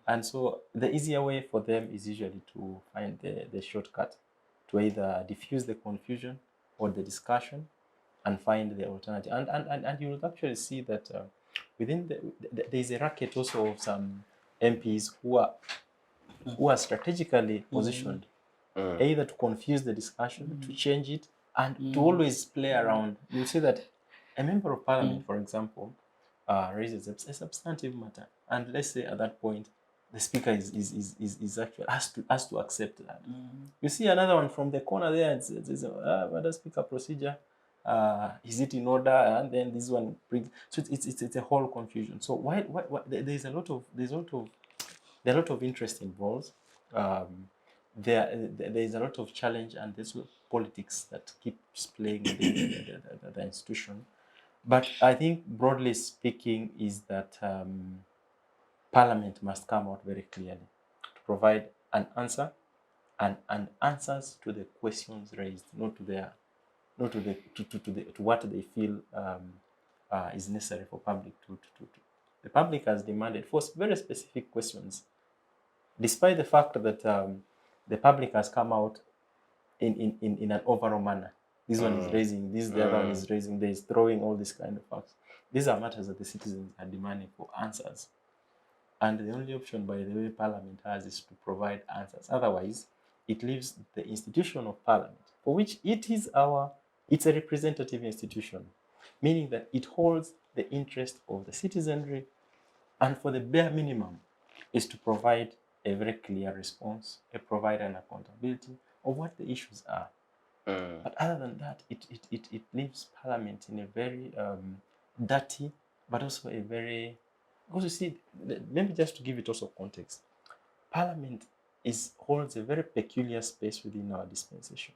And so the easier way for them is usually to find the shortcut to either diffuse the confusion or the discussion and find the alternative. And you will actually see that within there is a racket also of some MPs who are strategically positioned either to confuse the discussion, to change it, and to always play around. You'll see that a member of Parliament, for example, raises a substantive matter, and let's say at that point the Speaker is actually has to accept that. You see another one from the corner there, and says, Madam Speaker, procedure, is it in order? And then this one brings, so it's a whole confusion. So why there's a lot of interest involved. There is a lot of challenge, and there's politics that keeps playing in the institution. But I think broadly speaking is that Parliament must come out very clearly to provide an answer and answers to the questions raised, not to what they feel is necessary for public to. The public has demanded for very specific questions, despite the fact that the public has come out in an overall manner. This one is raising, this the other one is raising, there is throwing all these kind of facts. These are matters that the citizens are demanding for answers. And the only option, by the way, Parliament has is to provide answers. Otherwise, it leaves the institution of Parliament, for which it's a representative institution, meaning that it holds the interest of the citizenry, and for the bare minimum is to provide a very clear response, provide an accountability of what the issues are. But other than that, it leaves Parliament in a very dirty, but also a very, because you see, maybe just to give it also context, Parliament holds a very peculiar space within our dispensation,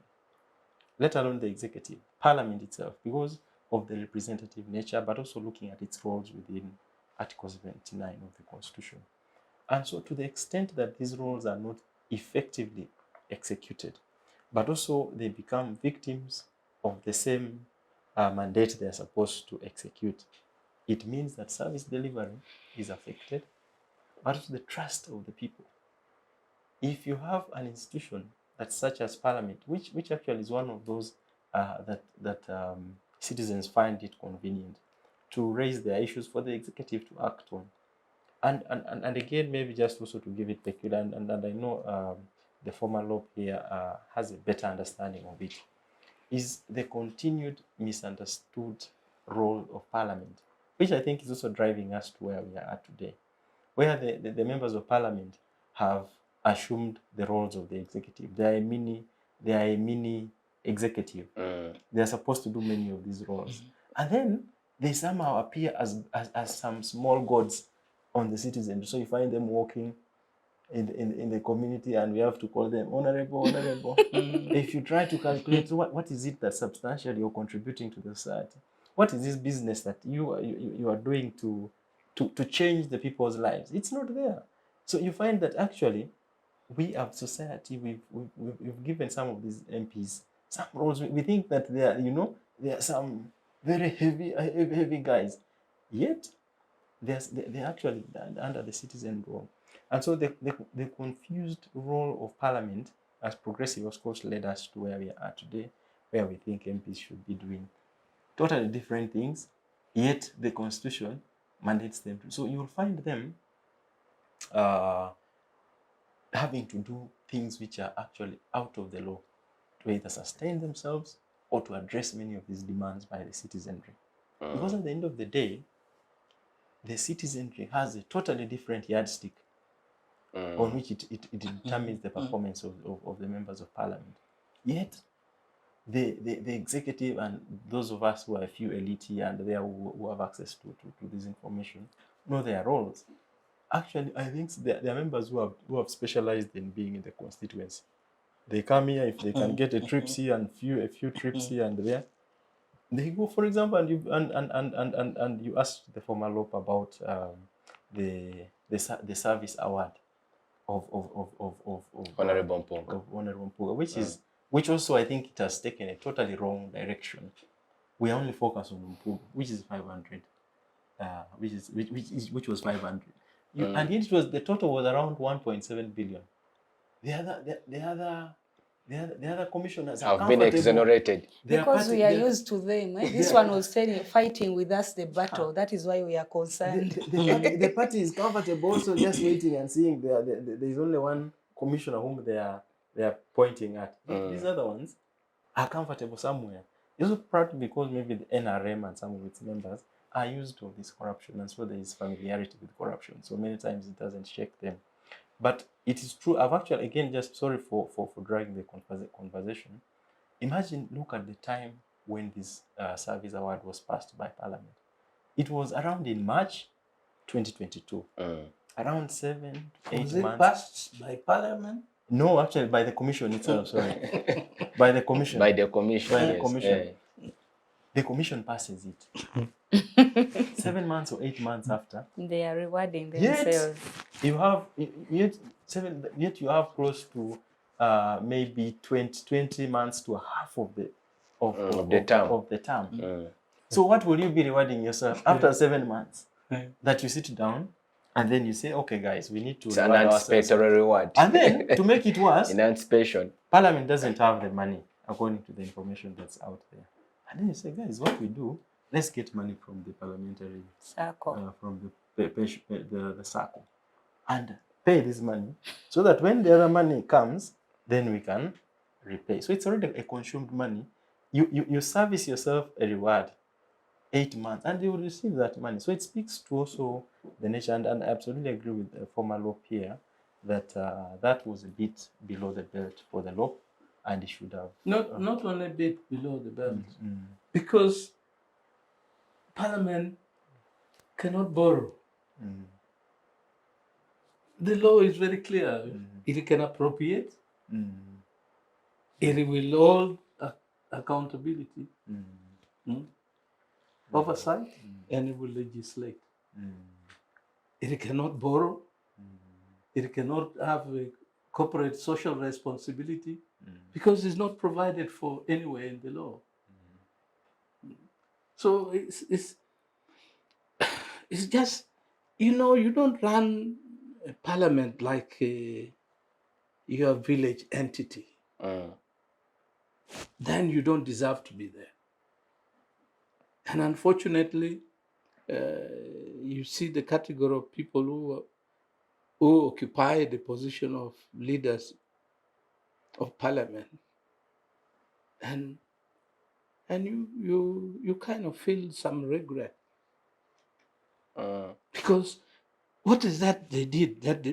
let alone the executive. Parliament itself, because of the representative nature, but also looking at its roles within Article 79 of the Constitution. And so to the extent that these roles are not effectively executed, but also they become victims of the same mandate they are supposed to execute, it means that service delivery is affected, but also the trust of the people. If you have an institution that's such as Parliament, which actually is one of those that citizens find it convenient to raise their issues for the executive to act on, and again, maybe just also to give it peculiar, and I know the former law here has a better understanding of it, is the continued misunderstood role of Parliament, which I think is also driving us to where we are at today, where the members of Parliament have assumed the roles of the executive. They are a mini executive. They are supposed to do many of these roles. And then they somehow appear as some small gods on the citizens. So you find them walking in the community, and we have to call them honorable. If you try to calculate what is it that substantially you're contributing to the society, what is this business that you are doing to change the people's lives, it's not there. So you find that actually we as society, we've given some of these MPs some roles. We think that they are some very heavy guys, yet they're actually under the citizen role. And so the confused role of Parliament as progressive, of course, led us to where we are today, where we think MPs should be doing totally different things, yet the Constitution mandates them to. So you will find them having to do things which are actually out of the law to either sustain themselves or to address many of these demands by the citizenry. Because at the end of the day, the citizenry has a totally different yardstick on which it determines the performance of the members of Parliament. Yet, the executive and those of us who are a few elite here and there who have access to this information know their roles. Actually, I think there are members who have specialized in being in the constituency. They come here if they can get a trips here and a few trips here and there. They go, for example, and you asked the former LOP about the service award of Honorable Mpunga. of Honorable Mpunga, which also I think it has taken a totally wrong direction. We are only focused on Mpunga, which is 500, which was 500. And it was, the total was around 1.7 billion. The other commissioners have been exonerated. Because we are used to them. This one was fighting with us the battle. That is why we are concerned. The party is comfortable, so just waiting and seeing there is only one commissioner whom they are pointing at. These other ones are comfortable somewhere. It's probably because maybe the NRM and some of its members are used to this corruption, and so there is familiarity with corruption. So many times it doesn't shake them. But it is true. I've actually, again, just sorry for dragging the conversation. Imagine, look at the time when this service award was passed by Parliament. It was around in March 2022. Around 7 to 8 Was it months. passed by Parliament? No, actually, by the Commission itself, sorry. By the Commission. By the Commission, By the yes. Commission. The Commission passes it. 7 months or 8 months after. They are rewarding themselves. Yet you have close to maybe 20 months to half of the term. So what will you be rewarding yourself after 7 months? That you sit down and then you say, okay, guys, we need to. It's an anticipatory reward. And then to make it worse, in anticipation, Parliament doesn't have the money according to the information that's out there. And then you say, guys, what we do, let's get money from the parliamentary circle, from the circle, and pay this money so that when the other money comes, then we can repay. So it's already a consumed money. You service yourself a reward 8 months, and you will receive that money. So it speaks to also the nation, and I absolutely agree with the former LOP here that that was a bit below the belt for the LOP, and it should have not only a bit below the belt, because Parliament cannot borrow. The law is very clear. It can appropriate. It will hold accountability, oversight, and it will legislate. It cannot borrow. It cannot have a corporate social responsibility because it's not provided for anywhere in the law. So it's just, you don't run a parliament like your village entity. Then you don't deserve to be there. And unfortunately, you see the category of people who occupy the position of leaders of parliament, and you kind of feel some regret because what is that they did that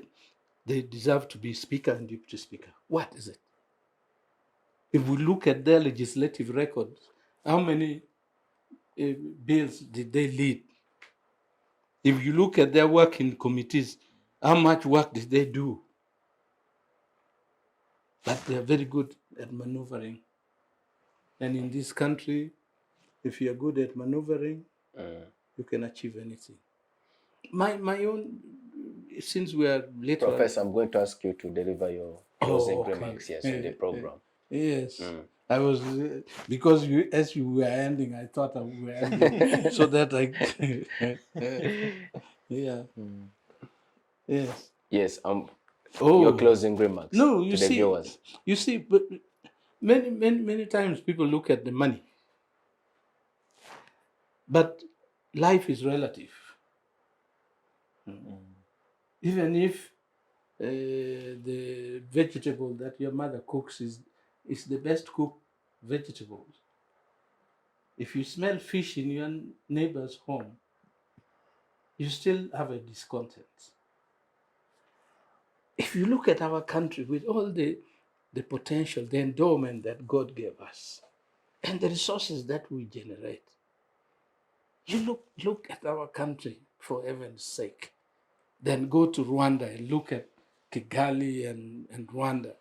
they deserve to be speaker and deputy speaker? What is it? If we look at their legislative records, how many bills did they lead? If you look at their work in committees, how much work did they do? But they are very good at maneuvering. And in this country, if you are good at maneuvering, you can achieve anything. My own, since we are later... Professor, I'm going to ask you to deliver your closing remarks in the program. Yes. I was, because as you were ending, I thought we were ending, so that yeah. Yes. Yes. Your closing remarks to the viewers. You see, but many times people look at the money, but life is relative. Even if the vegetable that your mother cooks is the best cooked vegetables, if you smell fish in your neighbor's home, you still have a discontent. If you look at our country with all the potential, the endowment that God gave us, and the resources that we generate. You look at our country, for heaven's sake. Then go to Rwanda and look at Kigali and Rwanda.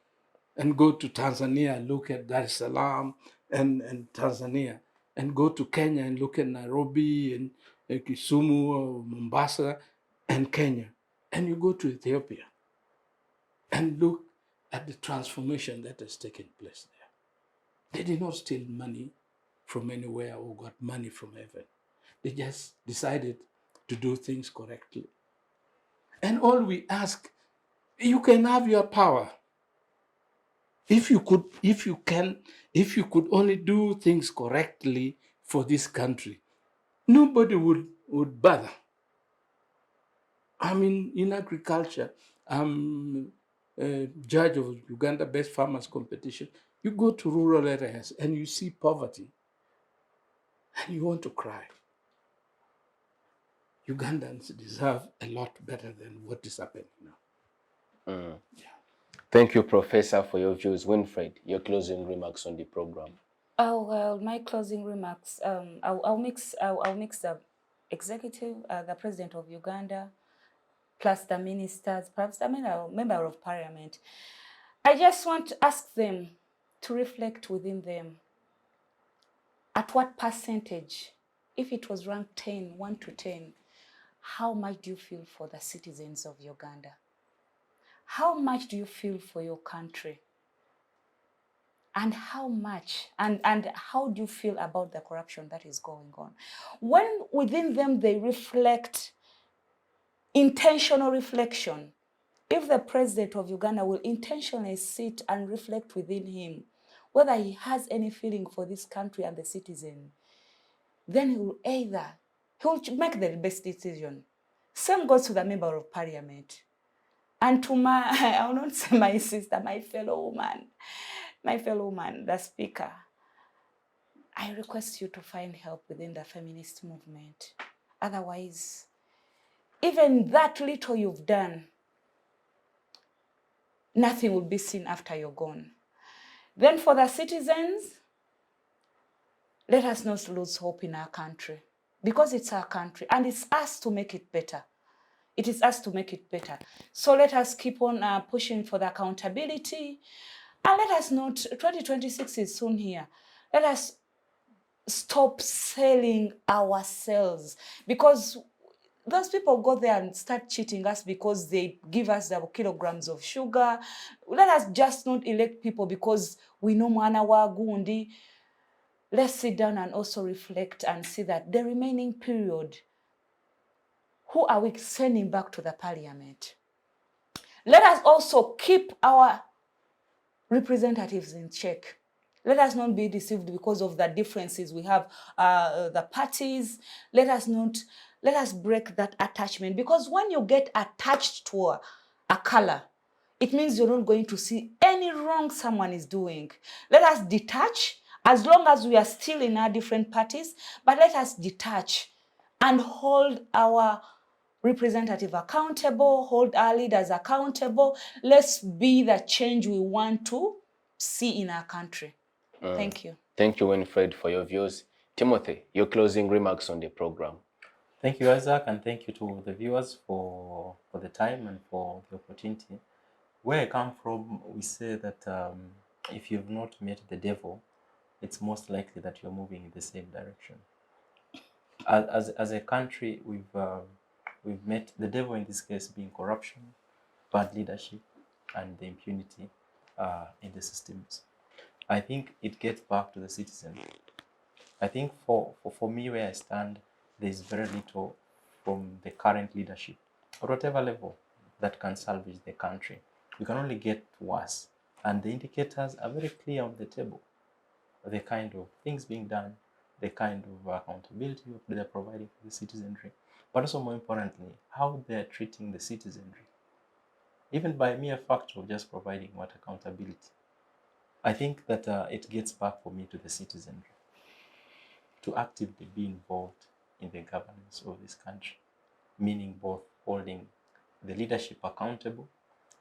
And go to Tanzania, look at Dar es Salaam and Tanzania. And go to Kenya and look at Nairobi and Kisumu or Mombasa and Kenya. And you go to Ethiopia and look at the transformation that has taken place there. They did not steal money from anywhere or got money from heaven. They just decided to do things correctly. And all we ask, you can have your power. If you could only do things correctly for this country, nobody would bother. I mean, in agriculture, I'm a judge of Uganda Best Farmers Competition. You go to rural areas and you see poverty, and you want to cry. Ugandans deserve a lot better than what is happening now. Yeah. Thank you, Professor, for your views. Winfred, your closing remarks on the program. Oh well, my closing remarks. I'll mix the executive, the president of Uganda, plus the ministers, perhaps the member of parliament. I just want to ask them to reflect within them. At what percentage, if it was ranked 10, 1 to 10, how much do you feel for the citizens of Uganda? How much do you feel for your country? And how much, and how do you feel about the corruption that is going on? When within them they reflect, intentional reflection, if the president of Uganda will intentionally sit and reflect within him whether he has any feeling for this country and the citizen, then he will make the best decision. Same goes to the member of parliament. And to I will not say my sister, my fellow woman, the speaker. I request you to find help within the feminist movement. Otherwise, even that little you've done, nothing will be seen after you're gone. Then for the citizens, let us not lose hope in our country, because it's our country and it's us to make it better. It is us to make it better. So let us keep on pushing for the accountability, and let us not, 2026 is soon here. Let us stop selling ourselves, because those people go there and start cheating us because they give us the kilograms of sugar. Let us just not elect people because we know mwana wa gundi. Let's sit down and also reflect and see that the remaining period, who are we sending back to the parliament? Let us also keep our representatives in check. Let us not be deceived because of the differences we have, the parties. Let us break that attachment, because when you get attached to a color, it means you're not going to see any wrong someone is doing. Let us detach, as long as we are still in our different parties, but let us detach and hold our representative accountable, hold our leaders accountable. Let's be the change we want to see in our country. Thank you. Thank you, Winfred, for your views. Timothy, your closing remarks on the program. Thank you, Isaac, and thank you to the viewers for the time and for the opportunity. Where I come from, we say that if you've not met the devil, it's most likely that you're moving in the same direction. As a country, we've met the devil, in this case being corruption, bad leadership, and the impunity in the systems. I think it gets back to the citizen. I think for me, where I stand, there's very little from the current leadership, or whatever level, that can salvage the country. We can only get worse. And the indicators are very clear on the table. The kind of things being done, the kind of accountability they're providing for the citizenry, but also more importantly, how they're treating the citizenry. Even by mere fact of just providing what accountability. I think that it gets back for me to the citizenry, to actively be involved in the governance of this country, meaning both holding the leadership accountable,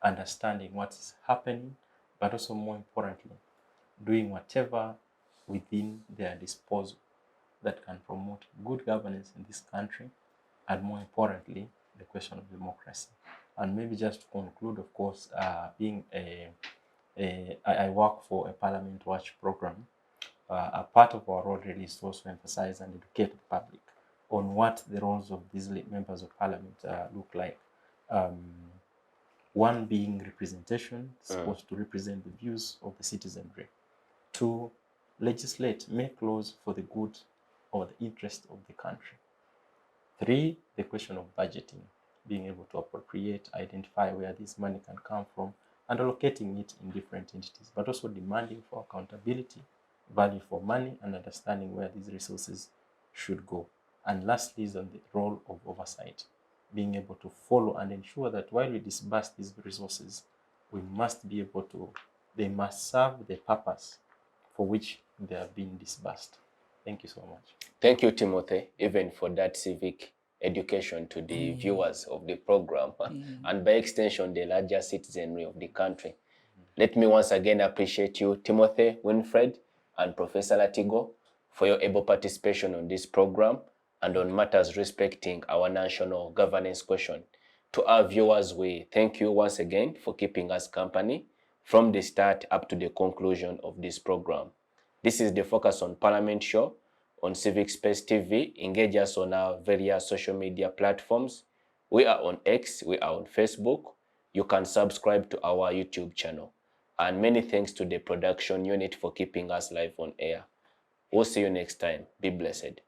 understanding what is happening, but also more importantly, doing whatever within their disposal that can promote good governance in this country, and more importantly, the question of democracy. And maybe just to conclude, of course, I work for a Parliament Watch program. A part of our role really is to also emphasize and educate the public on what the roles of these members of Parliament look like. One being representation, supposed to represent the views of the citizenry. 2, legislate, make laws for the good or the interest of the country. 3, the question of budgeting, being able to appropriate, identify where this money can come from, and allocating it in different entities, but also demanding for accountability, value for money, and understanding where these resources should go. And lastly is on the role of oversight, being able to follow and ensure that while we disburse these resources, we must be able to, they must serve the purpose for which they have been disbursed. Thank you so much. Thank you, Timothy, even for that civic education to the viewers of the program and by extension, the larger citizenry of the country. Let me once again appreciate you, Timothy, Winfred, and Professor Latigo for your able participation on this program and on matters respecting our national governance question. To our viewers, we thank you once again for keeping us company from the start up to the conclusion of this program. This is the Focus on Parliament show on Civic Space TV. Engage us on our various social media platforms. We are on X, we are on Facebook. You can subscribe to our YouTube channel. And many thanks to the production unit for keeping us live on air. We'll see you next time. Be blessed.